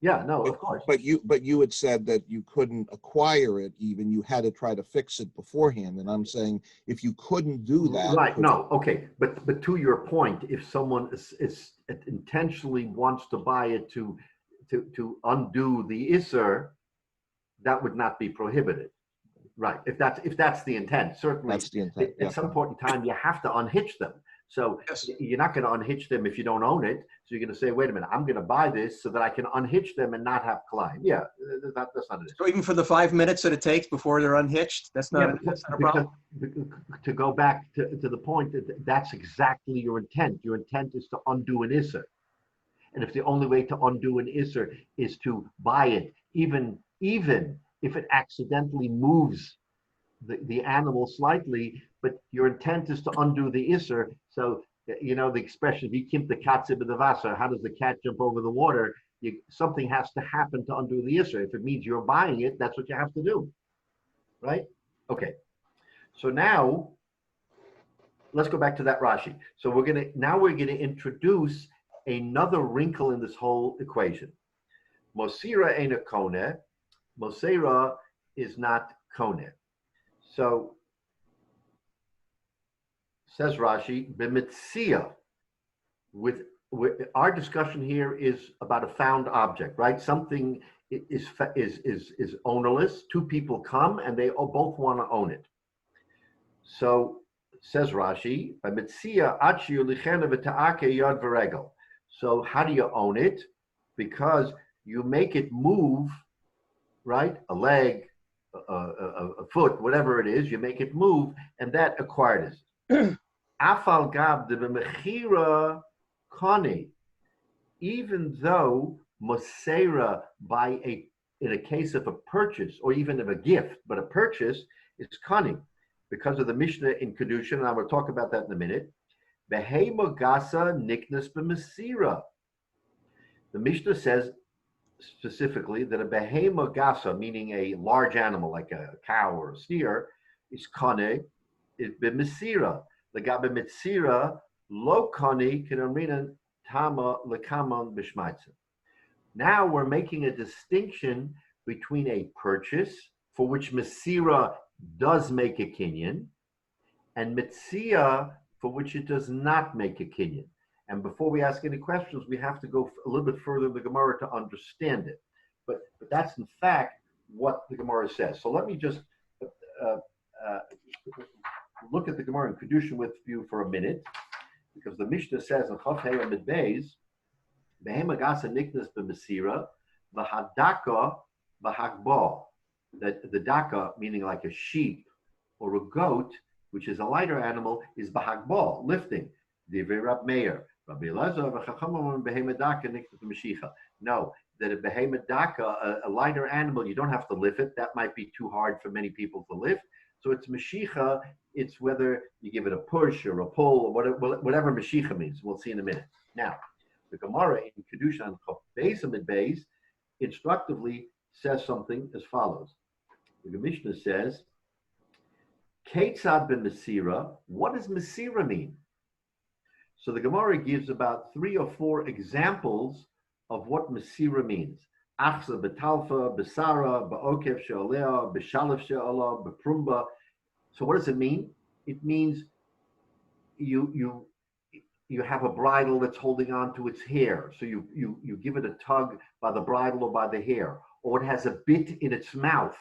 Yeah, no, of course. But you had said that you couldn't acquire it even, you had to try to fix it beforehand. And I'm saying if you couldn't do that. Right, no, okay. But to your point, if someone is intentionally wants to buy it to undo the isser, that would not be prohibited. Right. If that's the intent, certainly. That's the intent. At some point in time, you have to unhitch them. So you're not going to unhitch them if you don't own it. So you're going to say, wait a minute, I'm going to buy this so that I can unhitch them and not have Klein. Yeah, that's not it. So even for the 5 minutes that it takes before they're unhitched, that's not a problem? To go back to the point, that's exactly your intent. Your intent is to undo an Isser. And if the only way to undo an Isser is to buy it, even if it accidentally moves the animal slightly, but your intent is to undo the Isser. So, the expression, wie kommt the Katze über the Wasser? How does the cat jump over the water? Something has to happen to undo the Isser. If it means you're buying it, that's what you have to do, right? Okay. So now, let's go back to that Rashi. So we're going to introduce another wrinkle in this whole equation. Mosira ain't a kone. Mosera is not kone. So, says Rashi, b'metzia. With our discussion here is about a found object, right? Something is ownerless. Two people come and they both want to own it. So, says Rashi, b'metzia achi ulichena v'ta'ake yad v'regel. So how do you own it? Because you make it move, right? A leg, a foot, whatever it is, you make it move, and that acquired it. Afal gab de b'mechira kani, even though mosera in a case of a purchase or even of a gift, but a purchase is kani, because of the Mishnah in Kedushin, and I will talk about that in a minute. Behema gasa niknas b'mesira. The Mishnah says specifically that a behema gasa, meaning a large animal like a cow or a steer, is kane, is b'mesira. Legabe mitzira lo kane kinamrinan tama lekaman b'shmaitza. Now we're making a distinction between a purchase, for which mesira does make a kinyan, and mitzia, for which it does not make a kinyan. And before we ask any questions, we have to go a little bit further in the Gemara to understand it. But that's in fact what the Gemara says. So let me just look at the Gemara in Kedushin with you for a minute, because the Mishnah says in Chav Hei Amid Beis, Behema Gasa Niknas B'Mesira, V'Hadaka V'Hagba. That the daka, meaning like a sheep or a goat, which is a lighter animal, is B'Hagba, lifting. Divrei Rab Meir. Rabbi Elazar v'Chachamim Behema Daka Niknas B'Mashicha. No, that a Behema Daka, a lighter animal, you don't have to lift it. That might be too hard for many people to lift. So it's Mashicha, it's whether you give it a push or a pull, or whatever Mashicha means. We'll see in a minute. Now, the Gemara in Kedushan Beis Amid Beis instructively says something as follows. The Mishnah says, Ketzad ben Mesira, what does Mesira mean? So the Gemara gives about 3 or 4 examples of what Mesira means. Achza betalfa, besara, be'okev she'olea, be'shalef she'ola, be'prumba. So what does it mean? It means you have a bridle that's holding on to its hair. So you give it a tug by the bridle or by the hair. Or it has a bit in its mouth,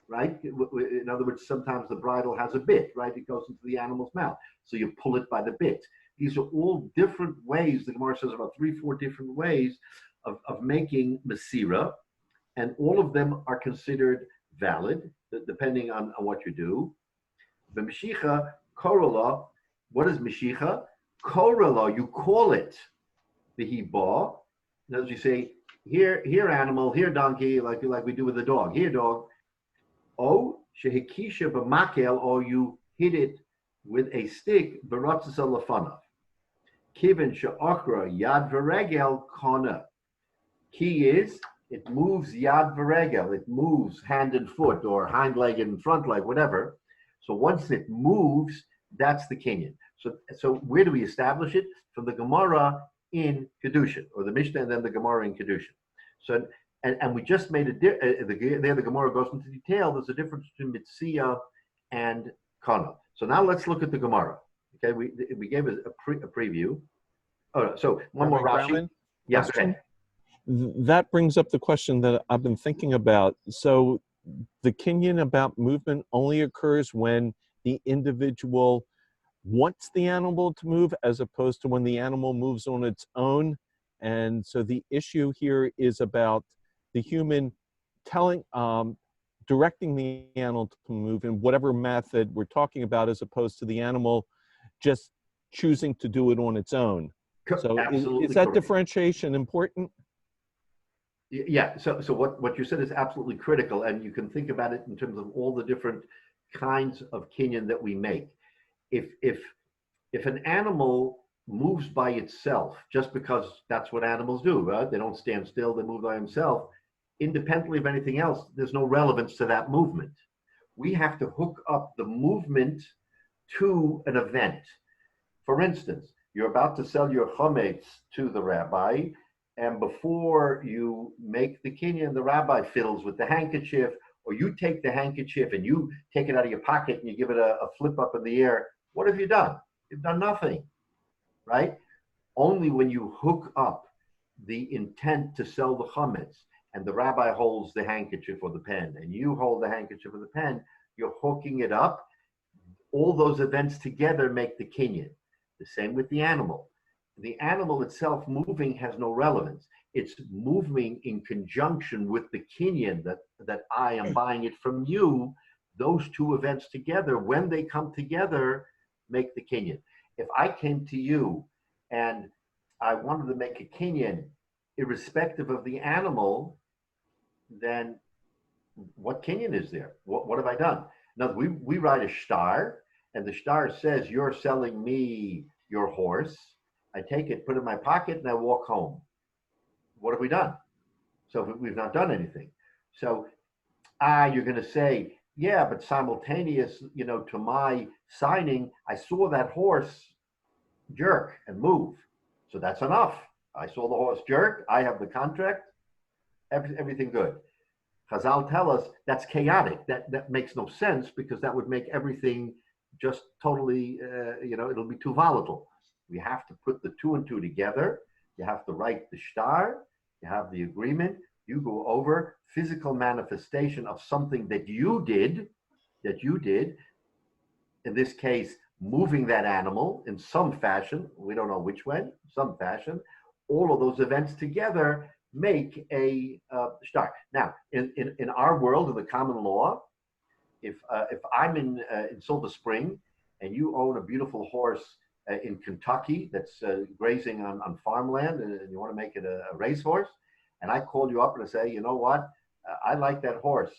right? In other words, sometimes the bridle has a bit, right? It goes into the animal's mouth. So you pull it by the bit. These are all different ways. The Gemara says about 3 or 4 different ways of making Mesira, and all of them are considered valid, depending on what you do. The Meshicha, Korola, what is Meshicha? Korola, you call it the Hiba. As you say, here animal, here donkey, like we do with the dog. Here dog. O shehikisha b'makel, or you hit it with a stick, b'ratzas alafanav. Kivin she'okra yad v'regel kona. Key is, it moves yad v'regel. It moves hand and foot, or hind leg and front leg, whatever. So once it moves, that's the kinyan. So where do we establish it? From the Gemara in Kedushin, or the Mishnah and then the Gemara in Kedushin. So, and we just made there the Gemara goes into detail. There's a difference between Mitzia and Kana. So now let's look at the Gemara. Okay, we gave a preview. Oh, so one more Rashi. Yes, go ahead. That brings up the question that I've been thinking about. So the kinyan about movement only occurs when the individual wants the animal to move as opposed to when the animal moves on its own. And so the issue here is about the human directing the animal to move in whatever method we're talking about, as opposed to the animal just choosing to do it on its own. So is that differentiation important? Yeah, so what you said is absolutely critical, and you can think about it in terms of all the different kinds of kinyan that we make. If an animal moves by itself, just because that's what animals do, right? They don't stand still, they move by themselves, independently of anything else, there's no relevance to that movement. We have to hook up the movement to an event. For instance, you're about to sell your chametz to the rabbi, and before you make the kinyan, the rabbi fiddles with the handkerchief, or you take the handkerchief and you take it out of your pocket and you give it a flip up in the air. What have you done? You've done nothing, right? Only when you hook up the intent to sell the chametz and the rabbi holds the handkerchief or the pen and you hold the handkerchief or the pen, you're hooking it up. All those events together make the kinyan. The same with the animal. The animal itself moving has no relevance. It's moving in conjunction with the kinyan that I am buying it from you. Those two events together, when they come together, make the kinyan. If I came to you and I wanted to make a kinyan irrespective of the animal, then what kinyan is there? What have I done? Now, we write a shtar, and the shtar says, you're selling me your horse. I take it, put it in my pocket, and I walk home. What have we done? So we've not done anything. So you're going to say, yeah, but simultaneous, to my signing, I saw that horse jerk and move. So that's enough. I saw the horse jerk. I have the contract. Everything good. Chazal tell us that's chaotic. That makes no sense, because that would make everything just totally, it'll be too volatile. We have to put the two and two together. You have to write the shtar. You have the agreement. You go over physical manifestation of something that you did. In this case, moving that animal in some fashion. We don't know which way, some fashion. All of those events together make a shtar. Now, in our world, in the common law, if I'm in Silver Spring and you own a beautiful horse in Kentucky that's grazing on farmland, and you want to make it a racehorse, and I call you up and I say, you know what, I like that horse,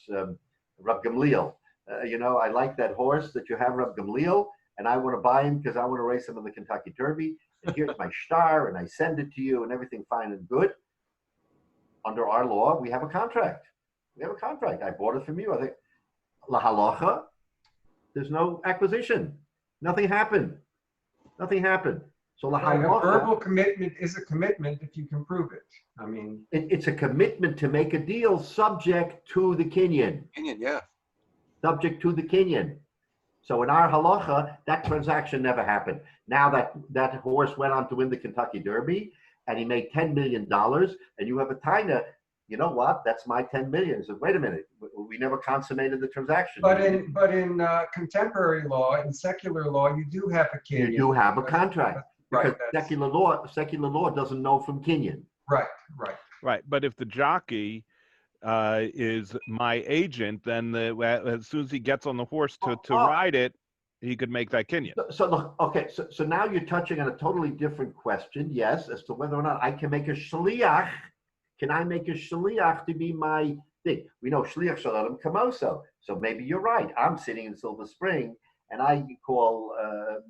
Rab Gamliel. I like that horse that you have, Rab Gamliel, and I want to buy him because I want to race him in the Kentucky Derby. And here's my shtar, and I send it to you, and everything fine and good. Under our law, we have a contract. I bought it from you. I think la halacha, there's no acquisition. Nothing happened. So la halacha, a verbal commitment is a commitment if you can prove it. I mean, it's a commitment to make a deal subject to the kinyan. Subject to the kinyan. So in our halacha, that transaction never happened. Now that horse went on to win the Kentucky Derby, and he made $10 million, and you have a taina, you know what? That's my 10 million. So wait a minute, we never consummated the transaction. But in contemporary law, in secular law, you do have a kinyan. You do have a contract, because right, secular law doesn't know from kinyan. Right. But if the jockey is my agent, then as soon as he gets on the horse to ride it, he could make that kinyan. So now you're touching on a totally different question, yes, as to whether or not I can make a shliach. Can I make a shliach to be my thing? We know shliach shalom kamoso. So maybe you're right. I'm sitting in Silver Spring, and I call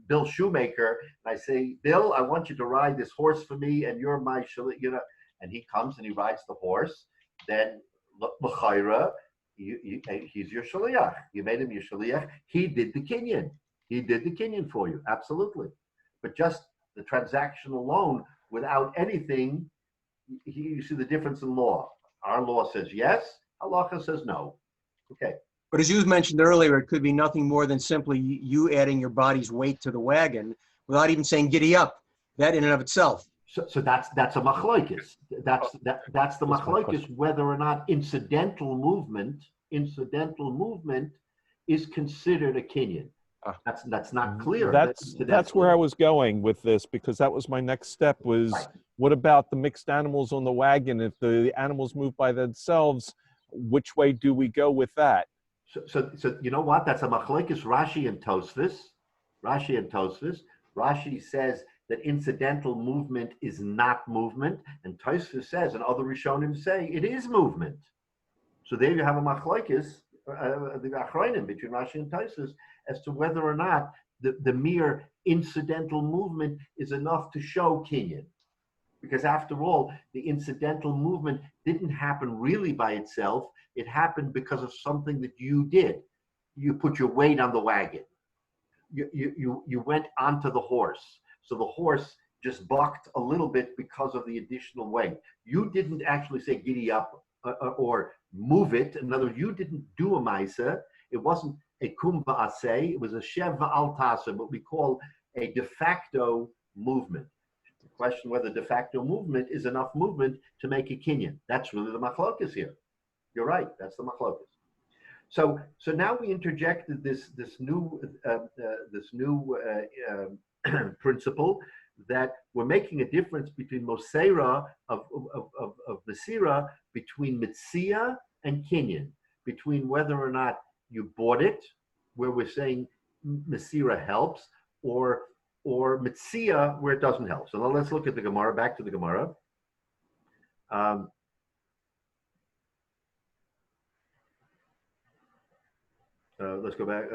Bill Shoemaker, and I say, Bill, I want you to ride this horse for me, and you're my shliach, and he comes and he rides the horse. Then l'chayra, he's your shliach. You made him your shliach. He did the kinyan for you, absolutely. But just the transaction alone, without anything, you see the difference in law. Our law says yes, halacha says no. Okay. But as you mentioned earlier, it could be nothing more than simply you adding your body's weight to the wagon without even saying giddy up. That in and of itself. So that's a machlokes. That's the machlokes, whether or not incidental movement is considered a kinyan. That's not clear. That's where I was going with this, because that was my next step was, Right. what about the mixed animals on the wagon? If the animals move by themselves, which way do we go with that? So you know what? That's a machlokes Rashi and Tosfos. Rashi says that incidental movement is not movement, and Tosfos says, and other Rishonim say, it is movement. So there you have a machlokes, the achronim between Rashi and Tosfos, as to whether or not the mere incidental movement is enough to show kinyan. Because after all, the incidental movement didn't happen really by itself. It happened because of something that you did. You put your weight on the wagon. You went onto the horse. So the horse just bucked a little bit because of the additional weight. You didn't actually say giddy up or move it. In other words, you didn't do a maisa. It wasn't a kum va'aseh. It was a shev va'al tasa, what we call a de facto movement. The question whether de facto movement is enough movement to make a kinyan. That's really the machlokes here. You're right. That's the machlokes. So now we interjected this new principle that we're making a difference between Mosera of Mesira, between Metzia and Kinyan, between whether or not you bought it, where we're saying Mesira helps, or Metzia, where it doesn't help. So now let's look at the Gemara, back to the Gemara. Let's go back.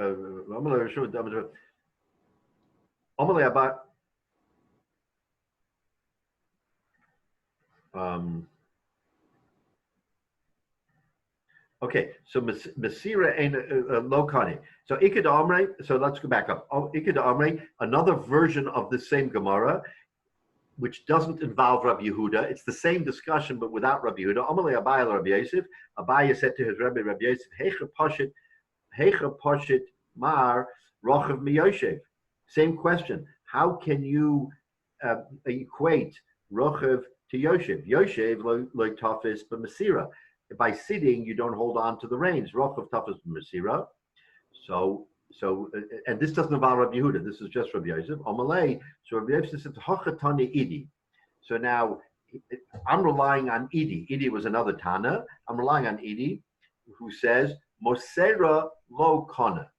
Okay, so Mesira ain't lo kani. So Ikad Amre, so let's go back up. Ikad Amre, another version of the same Gemara, which doesn't involve Rabbi Yehuda. It's the same discussion, but without Rabbi Yehuda. Amalei Abayah Rabbi Yosef. Abayah said to his Rabbi Yosef, Heicha Pashit Mar Rochav Miyoshev. Same question. How can you equate Rochav to Yoshev? Yoshev lo tafis b'Mesira. By sitting, you don't hold on to the reins. Rochav tafis b'Mesira. So, and this doesn't involve Rabbi Yehuda. This is just Rabbi Yosef. Amalei. So Rabbi Yosef said, Hachatani Idi. So now I'm relying on Idi. Idi was another Tana. I'm relying on Idi, who says, Mosera lo kana.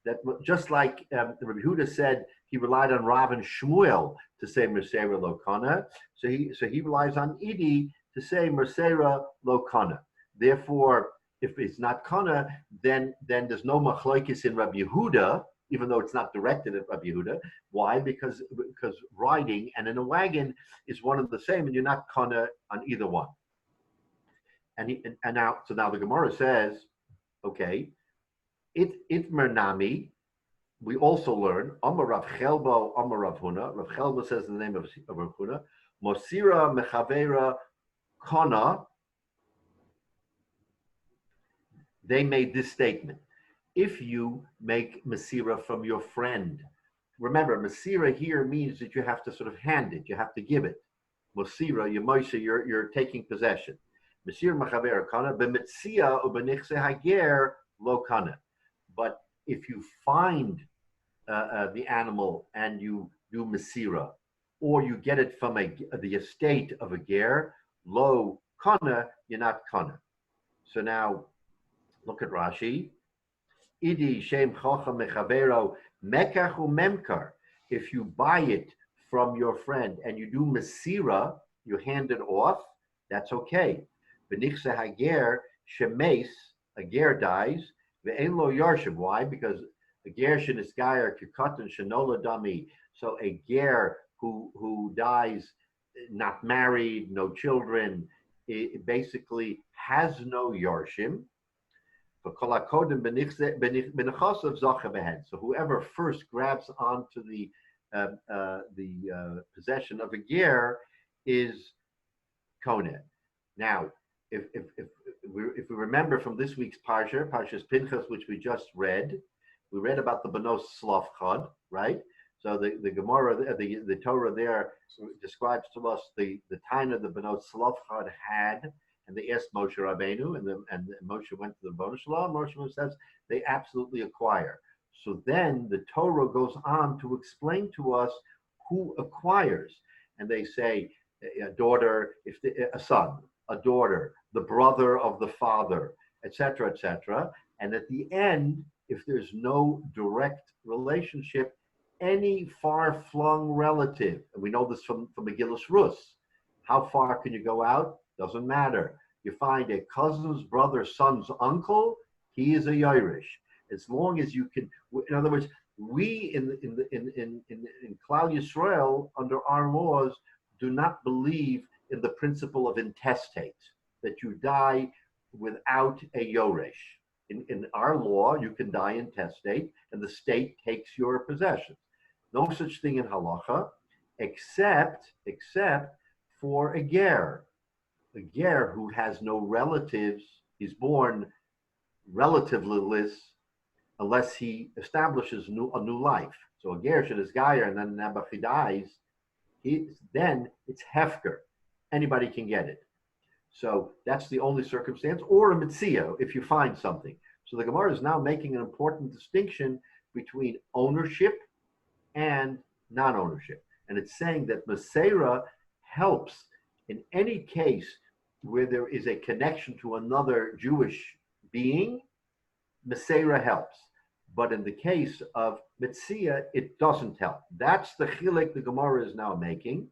That just like Rabbi Yehuda said, he relied on Rav and Shmuel to say Mosera lo kana. So he relies on Idi to say Mosera lo kana. Therefore, if it's not kana, then there's no machlokes in Rabbi Yehuda, even though it's not directed at Rabbi Yehuda. Why? Because riding and in a wagon is one and the same, and you're not kana on either one. And now the Gemara says, okay, it mernami. We also learn Amar Rav Chelbo, Amar Rav Huna. Rav Chelbo says in the name of Rav Huna, Mosira mechavera kana. They made this statement: if you make Mesira from your friend, remember Mesira here means that you have to sort of hand it, you have to give it. Mosira, you're taking possession. Mesira mechavera kana b'metzia u'b'nichse hager lo kana. But if you find the animal and you do Mesira, or you get it from the estate of a ger, lo kana, you're not kana. So now look at Rashi. Idi shem chacham mechavero mekach u'memkar. If you buy it from your friend and you do Mesira, you hand it off, that's okay. B'nichse hager shemes, a ger dies. Ve'en lo yarshiv. Why? Because a ger shenisgayer kikatan shenola dami. So a ger who dies not married, no children, it basically has no yarshim. So whoever first grabs onto the possession of a ger is koneh. Now, if we remember from this week's Parshas Pinchas, which we just read, we read about the Benos Slavchad, right? So the Gemara, the Torah there describes to us the time that the Benos Slavchad had, and they asked Moshe Rabbeinu, and Moshe went to the Rebbeinu Shalom. Moshe says they absolutely acquire. So then the Torah goes on to explain to us who acquires. And they say a daughter, a son, a daughter, the brother of the father, etc., etc. And at the end, if there's no direct relationship, any far-flung relative, and we know this from Megillus Rus, how far can you go out? Doesn't matter. You find a cousin's brother, son's uncle, he is a Yerush. As long as you can, in other words, we in Klal Yisrael, under our laws, do not believe in the principle of intestate, that you die without a Yoresh. In our law, you can die intestate, and the state takes your possessions. No such thing in halacha, except for a ger who has no relatives. He's born relativeless unless he establishes a new life. So a ger should is gayer, and then if he dies, then it's hefker. Anybody can get it. So that's the only circumstance, or a metzia if you find something. So the Gemara is now making an important distinction between ownership and non-ownership. And it's saying that Meseira helps in any case where there is a connection to another Jewish being, Meseira helps. But in the case of Metzia, it doesn't help. That's the chilek the Gemara is now making.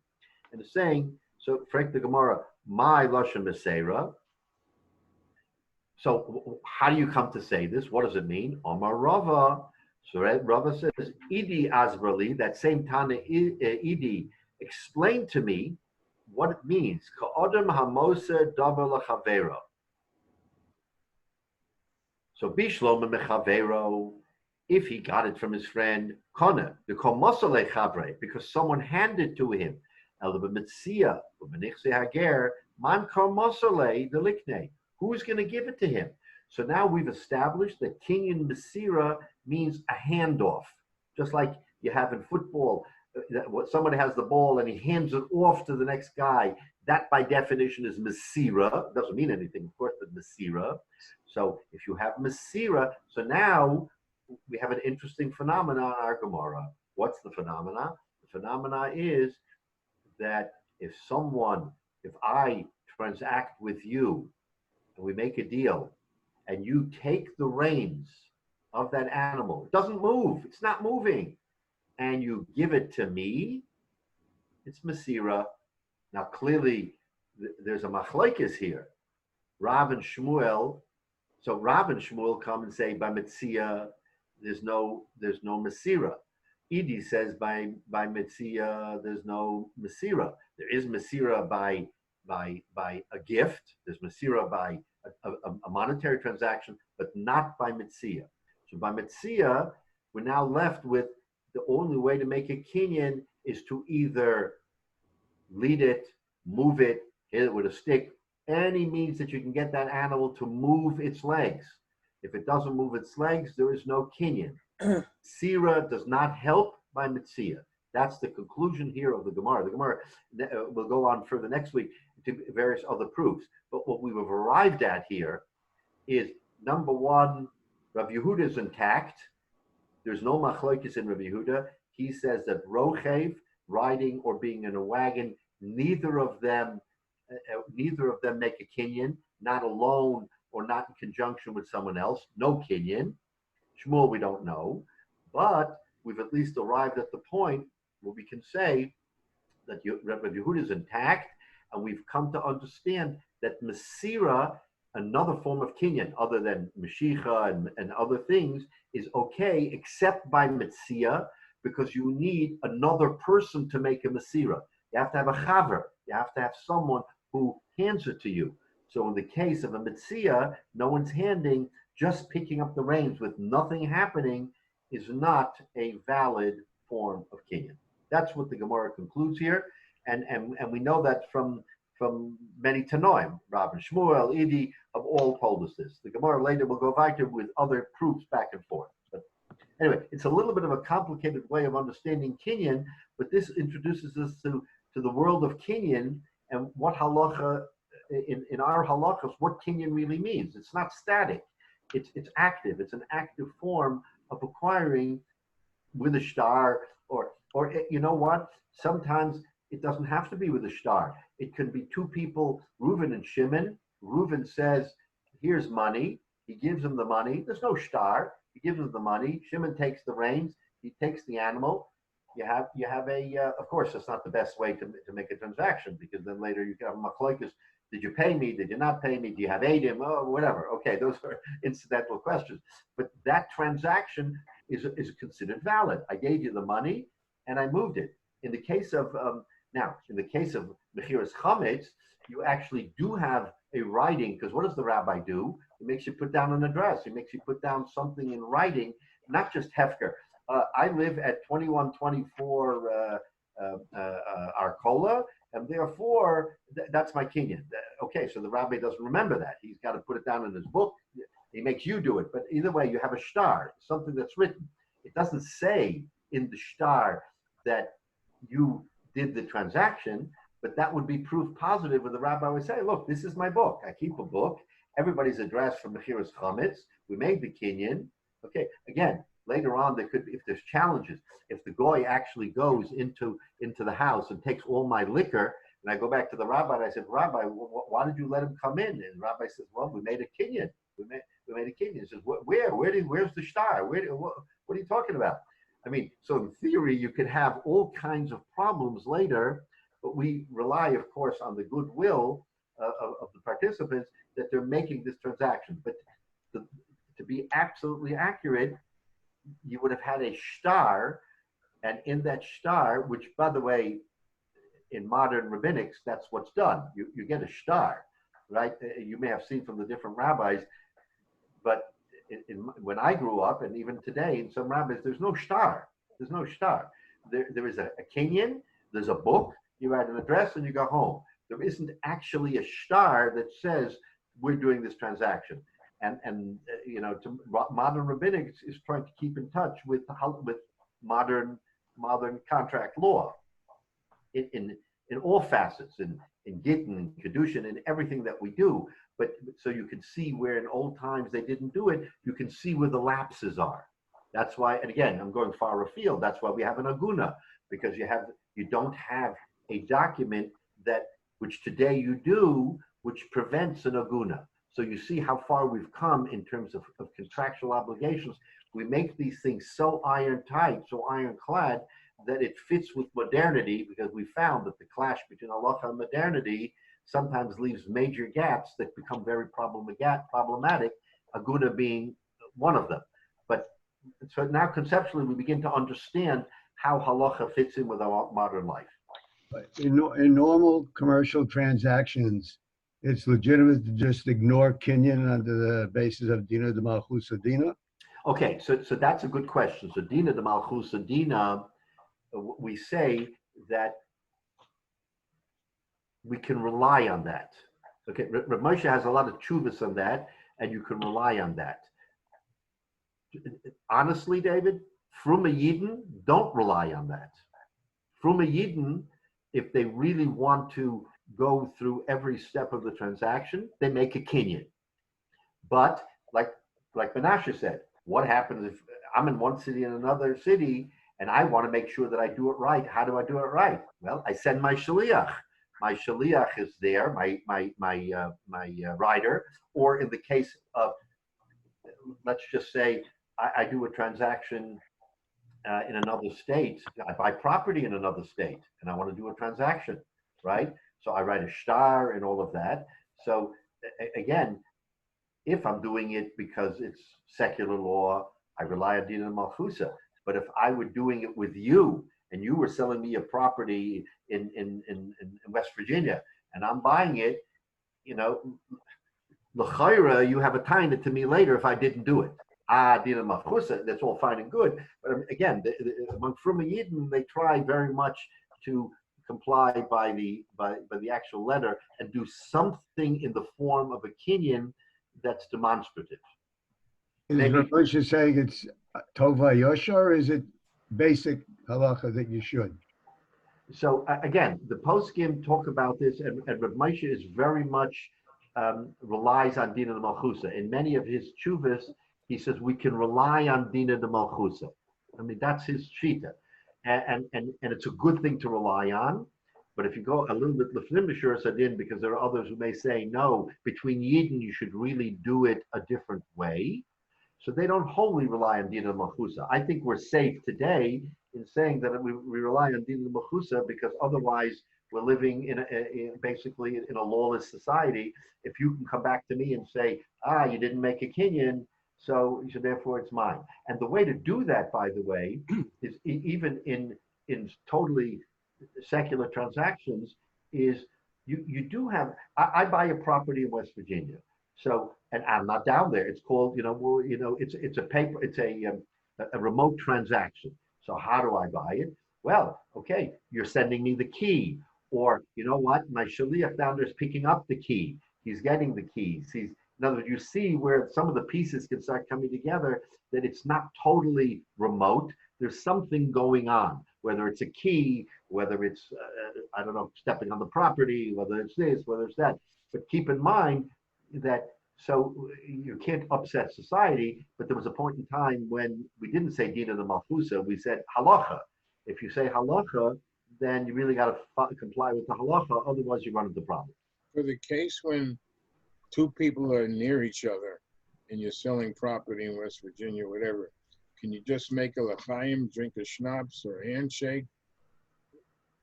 And it's saying, so Frank the Gemara, my Lashon Meseira. So how do you come to say this? What does it mean? Omar Rava. So Rava says, Idi Azbrali, that same Tana Idi, explained to me what it means. Ka'odem hamosa davar lechavero. So Bishlom mechavero, if he got it from his friend, Kona, the komosale chavre, because someone handed to him. El b'metzia, b'menichse hager, man komosale delikne. Who's going to give it to him? So now we've established that kinyan mesira means a handoff, just like you have in football. Somebody has the ball and he hands it off to the next guy. That by definition is mesira. Doesn't mean anything, of course, but mesira. So if you have mesira, so now we have an interesting phenomena in our Gemara. What's the phenomena? The phenomena is that if I transact with you and we make a deal and you take the reins of that animal, it doesn't move, it's not moving, and you give it to me, it's Mesira. Now clearly there's a machlekes here. Rav and Shmuel, so Rav and Shmuel come and say by Metzia there's no Mesira. Idi says by Metzia there's no Mesira. There is Mesira by a gift. There's Mesira by a monetary transaction, but not by Metzia. So by Metzia, we're now left with the only way to make a kinyan is to either lead it, move it, hit it with a stick, any means that you can get that animal to move its legs. If it doesn't move its legs, there is no kinyan. Sira does not help by Metzia. That's the conclusion here of the Gemara. The Gemara will go on further next week to various other proofs. But what we have arrived at here is, number one, Rabbi Yehuda is intact. There's no machlokes in Rabbi Yehuda. He says that rochev, riding or being in a wagon, neither of them make a kinyan, not alone or not in conjunction with someone else. No kinyan. Shmuel, we don't know, but we've at least arrived at the point where we can say that Rabbi Yehuda is intact, and we've come to understand that Mesira, another form of kinyan other than Meshicha and other things, is okay except by Metzia, because you need another person to make a Mesira. You have to have a chaver. You have to have someone who hands it to you. So in the case of a Metzia, no one's handing, just picking up the reins with nothing happening is not a valid form of kinyan. That's what the Gemara concludes here. And we know that from many Tanoim, Rav and Shmuel, Idi, have all told us this. The Gemara later will go weiter with other proofs back and forth. But anyway, it's a little bit of a complicated way of understanding kinyan, but this introduces us to the world of kinyan and what halacha, in our halachas, what kinyan really means. It's not static. It's active. It's an active form of acquiring with a star, or you know what? Sometimes it doesn't have to be with a star. It can be two people, Reuven and Shimon. Reuven says, here's money. He gives him the money. There's no star. He gives him the money. Shimon takes the reins. He takes the animal. You have a, of course, that's not the best way to make a transaction, because then later you can have a machlokas. Did you pay me? Did you not pay me? Do you have Adim? Oh, whatever. Okay, those are incidental questions. But that transaction is considered valid. I gave you the money and I moved it. In the case of, now, in the case of Mechiras Chametz, you actually do have a writing, because what does the rabbi do? He makes you put down an address. He makes you put down something in writing, not just Hefker. I live at 2124 Arcola, and therefore that's my kinyan. Okay, so the rabbi doesn't remember that. He's got to put it down in his book. He makes you do it. But either way, you have a shtar, something that's written. It doesn't say in the shtar that you did the transaction, but that would be proof positive where the rabbi would say, look, this is my book. I keep a book. Everybody's address from Mechiras Chametz. We made the kinyan. Okay, again, later on, there could be, if there's challenges, if the goy actually goes into the house and takes all my liquor, and I go back to the rabbi and I said, Rabbi, why did you let him come in? And the rabbi says, well, we made a kinyan. We made a kinyan. He says, where's the shtar? What are you talking about? I mean, so in theory, you could have all kinds of problems later, but we rely, of course, on the goodwill of the participants that they're making this transaction. But to be absolutely accurate, you would have had a shtar, and in that shtar, which, by the way, in modern rabbinics, that's what's done. You get a shtar, right? You may have seen from the different rabbis, but when I grew up, and even today, in some rabbis, there's no shtar. There's no shtar. There is a kinyan, there's a book, you write an address, and you go home. There isn't actually a shtar that says, we're doing this transaction. And you know, modern rabbinics is trying to keep in touch with modern contract law in all facets, in Gittin, in Kedushin, in everything that we do. But so you can see where in old times they didn't do it. You can see where the lapses are. That's why, and again, I'm going far afield. That's why we have an aguna, because you don't have a document which today you do, which prevents an aguna. So you see how far we've come in terms of contractual obligations. We make these things so iron-tight, so ironclad, that it fits with modernity, because we found that the clash between halacha and modernity sometimes leaves major gaps that become very problematic, aguna being one of them. But so now conceptually we begin to understand how halacha fits in with our modern life. In normal commercial transactions, it's legitimate to just ignore kinyan under the basis of dina de malchus dina? Okay, so that's a good question. So dina de malchus dina, we say that we can rely on that. Okay, Rav Moshe has a lot of tshuvas on that, and you can rely on that. Honestly, David, Fruma Yidden don't rely on that. Fruma Yidden, if they really want to go through every step of the transaction, they make a kinyan. But like Menashe said, what happens if I'm in one city and another city, and I want to make sure that I do it right? How do I do it right? Well, I send my shaliach. My shaliach is there, my rider. Or in the case of, let's just say, I do a transaction in another state. I buy property in another state, and I want to do a transaction, right? So I write a shtar and all of that. So again, if I'm doing it because it's secular law, I rely on dina malchusa. But if I were doing it with you, and you were selling me a property in West Virginia, and I'm buying it, you know, l'chayra, you have a taina to me later if I didn't do it. Dina malchusa, that's all fine and good. But again, among Fruma Yidden, they try very much to comply by the actual letter and do something in the form of a kinyan that's demonstrative. Is Rav Moshe saying it's tova yosha, or is it basic halacha that you should? So again, the poskim talk about this, and Rav Moshe is very much relies on dina malchusa. In many of his tshuvas, he says we can rely on Dina de Malchusa. I mean, that's his shita. And it's a good thing to rely on. But if you go a little bit lefnim b'shur sadin, because there are others who may say, no, between Yidden, you should really do it a different way. So they don't wholly rely on Dina de Malchusa. I think we're safe today in saying that we rely on Dina de Malchusa because otherwise we're living basically in a lawless society. If you can come back to me and say, you didn't make a kinyan, so therefore it's mine. And the way to do that, by the way, is even in totally secular transactions, is you do have, I buy a property in West Virginia. So, and I'm not down there. It's called, it's a paper, it's a remote transaction. So how do I buy it? Well, okay, you're sending me the key, or you know what? My shaliach down there is picking up the key. He's getting the keys. In other words, you see where some of the pieces can start coming together, that it's not totally remote. There's something going on, whether it's a key, whether it's, I don't know, stepping on the property, whether it's this, whether it's that. But keep in mind that, so you can't upset society, but there was a point in time when we didn't say Dina de Malchusa, we said halacha. If you say halacha, then you really got to comply with the halacha, otherwise you run into problems. For the case when two people are near each other and you're selling property in West Virginia, whatever, can you just make a l'chaim, drink a schnapps or a handshake?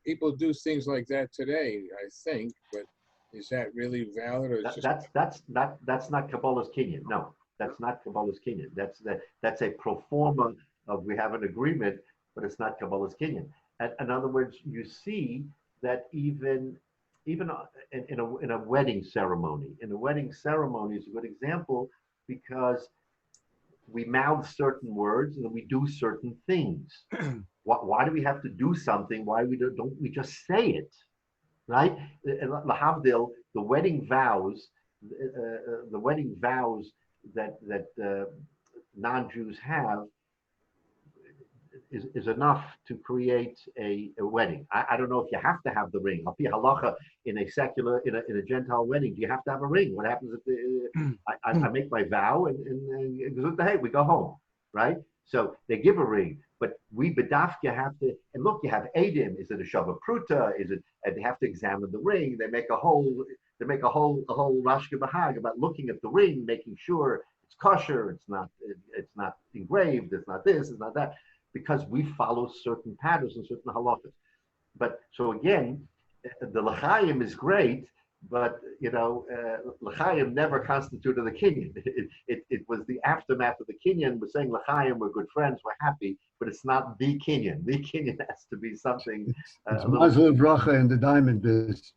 People do things like that today, I think, but is that really valid? Or that's not Kabbalah's kinyan. No, that's not Kabbalah's kinyan. That's a pro forma of we have an agreement, but it's not Kabbalah's kinyan. In other words, you see that even in a wedding ceremony. In a wedding ceremony is a good example because we mouth certain words and we do certain things. Why do we have to do something? Why don't we just say it, right? Lahavdil, the wedding vows that non-Jews have is enough to create a wedding. I don't know if you have to have the ring. Al pi halacha, in a secular, in a Gentile wedding, do you have to have a ring? What happens if I make my vow and hey, we go home, right? So they give a ring, but we bedafka have to, and look, you have edim. Is it a shava pruta? Is it? And they have to examine the ring. They make a whole rashka bahag about looking at the ring, making sure it's kosher. It's not engraved. It's not this. It's not that. Because we follow certain patterns and certain halachas. But so again, the l'chaim is great, but l'chaim never constituted the kinyan. It was the aftermath of the kinyan. We're saying l'chaim, we're good friends, we're happy, but it's not the kinyan. The kinyan has to be something. It's mazel bracha in the diamond business.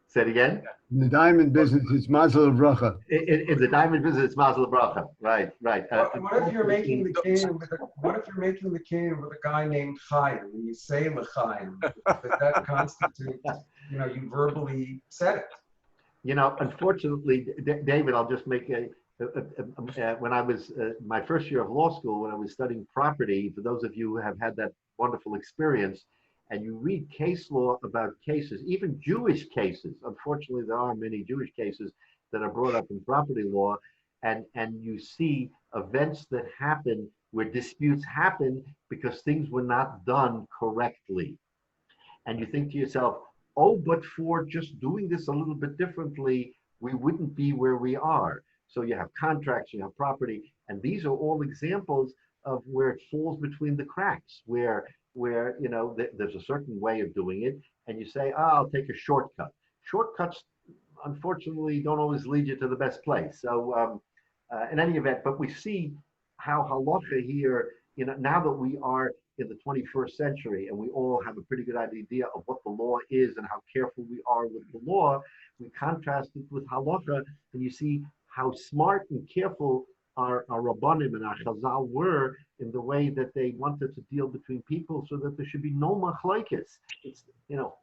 Say it again. In the diamond business, it's mazel bracha. In the diamond business, it's mazel bracha. Right. What if you're making the kinyan with a guy named Chaim, and you say l'chaim, that constitutes, you verbally said it. Unfortunately, David, I'll just make when I was my first year of law school, when I was studying property, for those of you who have had that wonderful experience, and you read case law about cases, even Jewish cases. Unfortunately, there are many Jewish cases that are brought up in property law, and you see events that happen where disputes happen because things were not done correctly. And you think to yourself, oh, but for just doing this a little bit differently, we wouldn't be where we are. So you have contracts, you have property, and these are all examples of where it falls between the cracks, where there's a certain way of doing it, and you say, I'll take a shortcut. Shortcuts, unfortunately, don't always lead you to the best place. So in any event, but we see how halacha here, now that we are in the 21st century and we all have a pretty good idea of what the law is and how careful we are with the law, we contrast it with halacha, and you see how smart and careful our Rabbanim and our Chazal were in the way that they wanted to deal between people so that there should be no machlokes. It's,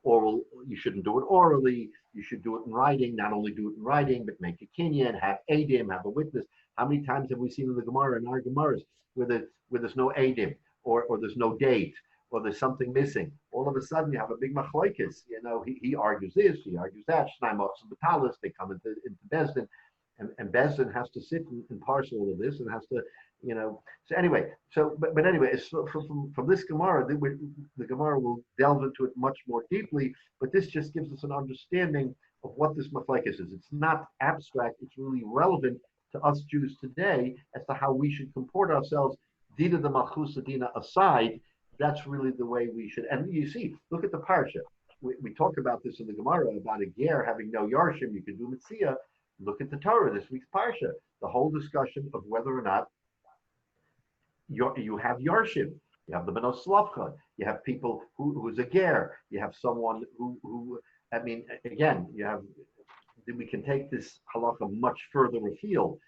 oral, you shouldn't do it orally, you should do it in writing, not only do it in writing, but make a kinyan, have edim, have a witness. How many times have we seen in the Gemara, in our Gemaras, where there's no edim, or there's no date, or there's something missing? All of a sudden you have a big machlokes. He argues this, he argues that, Shnai Machzor B'Talis, they come into Bezdin. and Bezdin has to sit and parse all of this and has to, So anyway, but anyway, from this Gemara, the Gemara will delve into it much more deeply. But this just gives us an understanding of what this machlekes is. It's not abstract; it's really relevant to us Jews today as to how we should comport ourselves. Dina the Malchusa Dina aside, that's really the way we should. And you see, look at the parsha. We talk about this in the Gemara about a ger having no yarshim. You can do Metzia. Look at the Torah, this week's parsha. The whole discussion of whether or not you have yarshim. You have the Benos Slavcha. You have people who's a ger. You have someone who I mean, again, we can take this halacha much further afield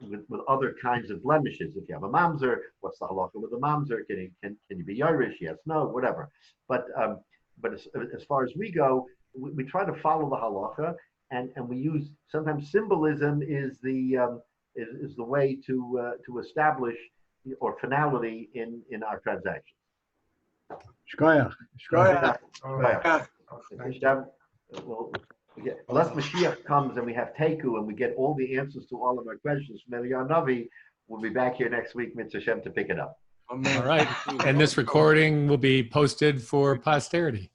with other kinds of blemishes. If you have a mamzer, what's the halacha with a mamzer? Can you be Irish? Yes, no, whatever. But as far as we go, we try to follow the halacha, and we use sometimes symbolism is the way to establish or finality in our transactions. Shkoyach. Well, unless Mashiach comes and we have Teku and we get all the answers to all of our questions from Eliyahu Navi, we'll be back here next week, Mitzvah Shem, to pick it up. All right. And this recording will be posted for posterity.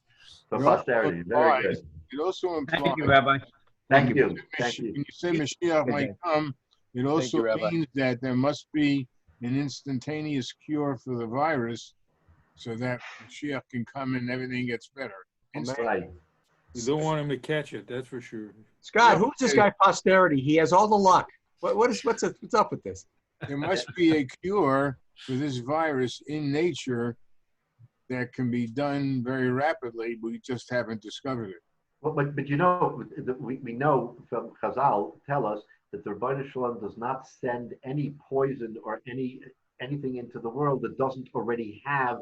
For posterity. Very good. It also implies, Thank you, Rabbi. Thank you. Thank you. When you say Mashiach might come, it also means that there must be an instantaneous cure for the virus so that Mashiach can come and everything gets better. Right. You don't want him to catch it, that's for sure. Scott, who's this guy posterity? He has all the luck. What's up with this? There must be a cure for this virus in nature that can be done very rapidly. We just haven't discovered it. Well, but we know from Chazal tell us that the Rebbeinu Shalom does not send any poison or anything into the world that doesn't already have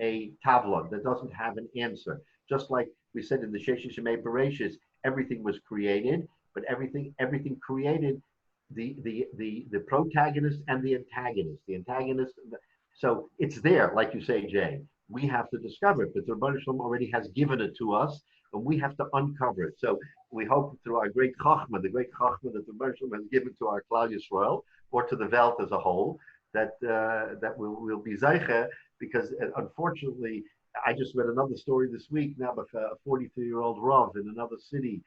a tavlon, that doesn't have an answer. Just like we said in the Sheshes Shemei Bereshis, everything was created, but everything created the protagonist and the antagonist. The antagonist, so it's there, like you say, Jay. We have to discover it, but the Rebbeinu Shalom already has given it to us, and we have to uncover it. So we hope through our great chachma, the great chachma that the Rebbeinu Shalom has given to our Klal Yisrael, or to the Welt as a whole, that we'll be zeicha, because unfortunately, I just read another story this week now about a 43-year-old Rav in another city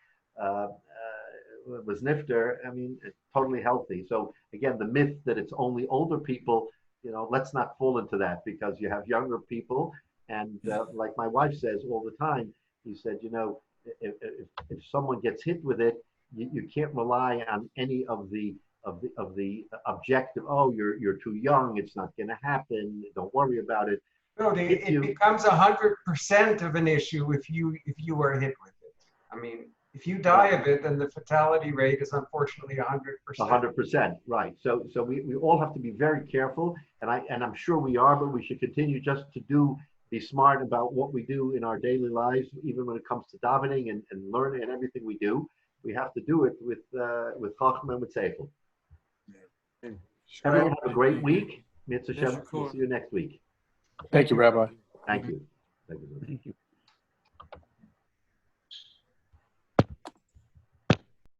was nifter. I mean, totally healthy. So again, the myth that it's only older people, let's not fall into that, because you have younger people. And like my wife says all the time, he said, if someone gets hit with it, you can't rely on any of the objective. Oh, you're too young. It's not going to happen. Don't worry about it. No, it becomes 100% of an issue if you are hit with it. I mean, if you die of it, then the fatality rate is unfortunately 100%. 100%, right. So we all have to be very careful, and I'm sure we are, but we should continue just to be smart about what we do in our daily lives, even when it comes to davening and learning and everything we do. We have to do it with chachma and with seichel. Everyone have a great week. Mitzvah Shem. We'll see you next week. Thank you, Rabbi. Thank you. Thank you.